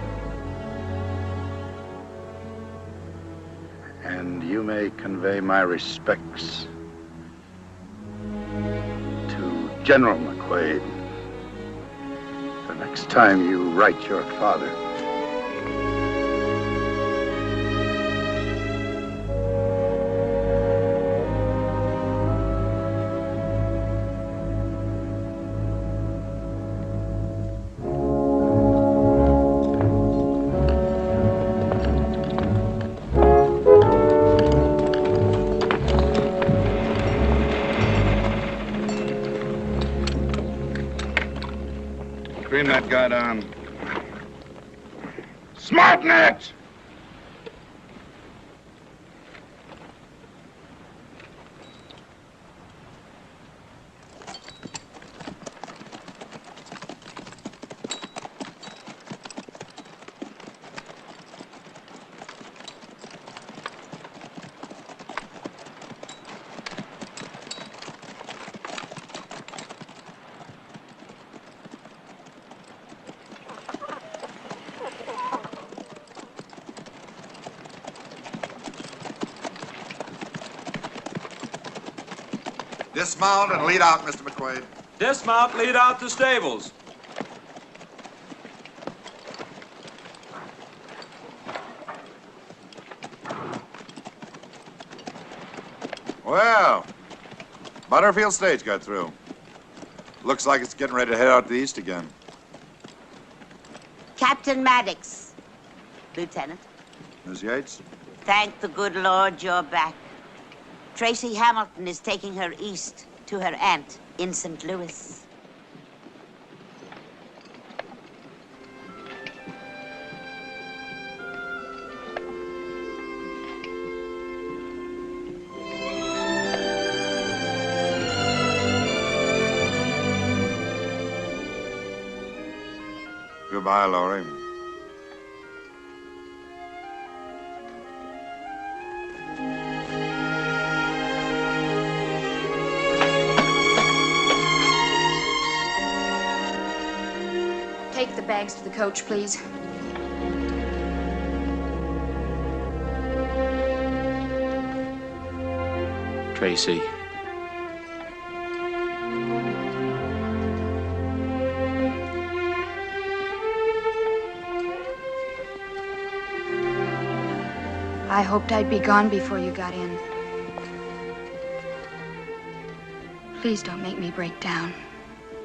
And you may convey my respects to General McQuaid the next time you write your father. Scream that guy down. Smarten it! Dismount and lead out, Mr. McQuaid. Dismount, lead out the stables. Well, Butterfield stage got through. Looks like it's getting ready to head out to the east again. Captain Maddox. Lieutenant. Miss Yates? Thank the good Lord you're back. Tracy Hamilton is taking her east to her aunt in St. Louis. Goodbye, Laurie. Take the bags to the coach, please. Tracy. I hoped I'd be gone before you got in. Please don't make me break down.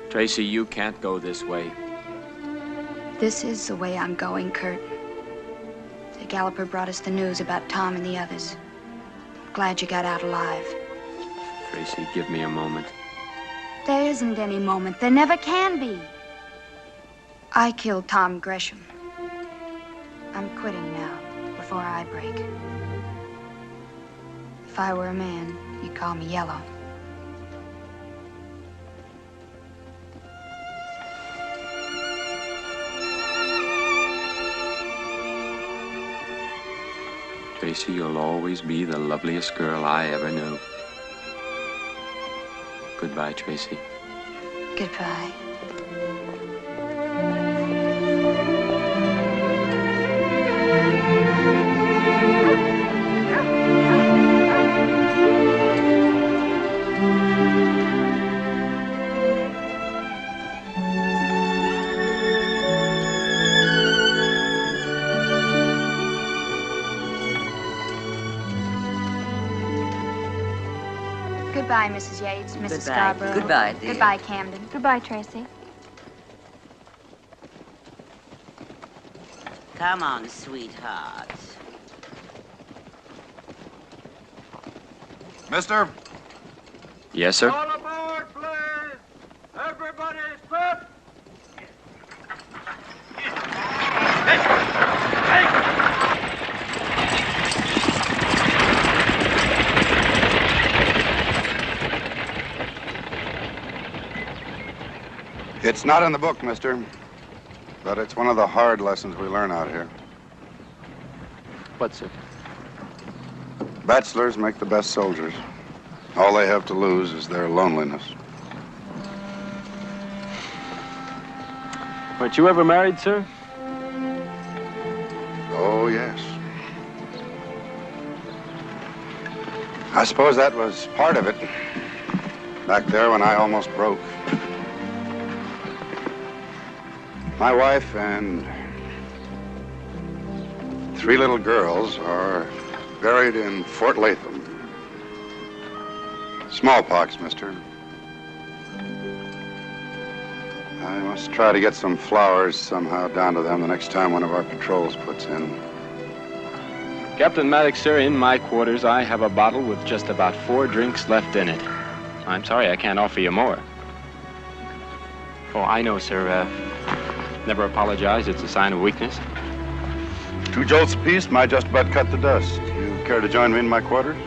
Tracy, you can't go this way. This is the way I'm going, Kurt. The Galloper brought us the news about Tom and the others. Glad you got out alive. Tracy, give me a moment. There isn't any moment. There never can be. I killed Tom Gresham. I'm quitting now, before I break. If I were a man, you'd call me Yellow. Tracy, you'll always be the loveliest girl I ever knew. Goodbye, Tracy. Goodbye. Goodbye, Mrs. Yates, Mrs. Goodbye. Scarborough. Goodbye, dear. Goodbye, Camden. Goodbye, Tracy. Come on, sweetheart. Mister? Yes, sir? All aboard, please! Everybody's put! It's not in the book, mister. But it's one of the hard lessons we learn out here. What's it? Bachelors make the best soldiers. All they have to lose is their loneliness. Weren't you ever married, sir? Oh, yes. I suppose that was part of it. Back there when I almost broke. My wife and 3 little girls are buried in Fort Latham. Smallpox, mister. I must try to get some flowers somehow down to them the next time one of our patrols puts in. Captain Maddox, sir, in my quarters, I have a bottle with just about 4 drinks left in it. I'm sorry I can't offer you more. Oh, I know, sir. Never apologize. It's a sign of weakness. 2 jolts apiece might just about cut the dust. You care to join me in my quarters?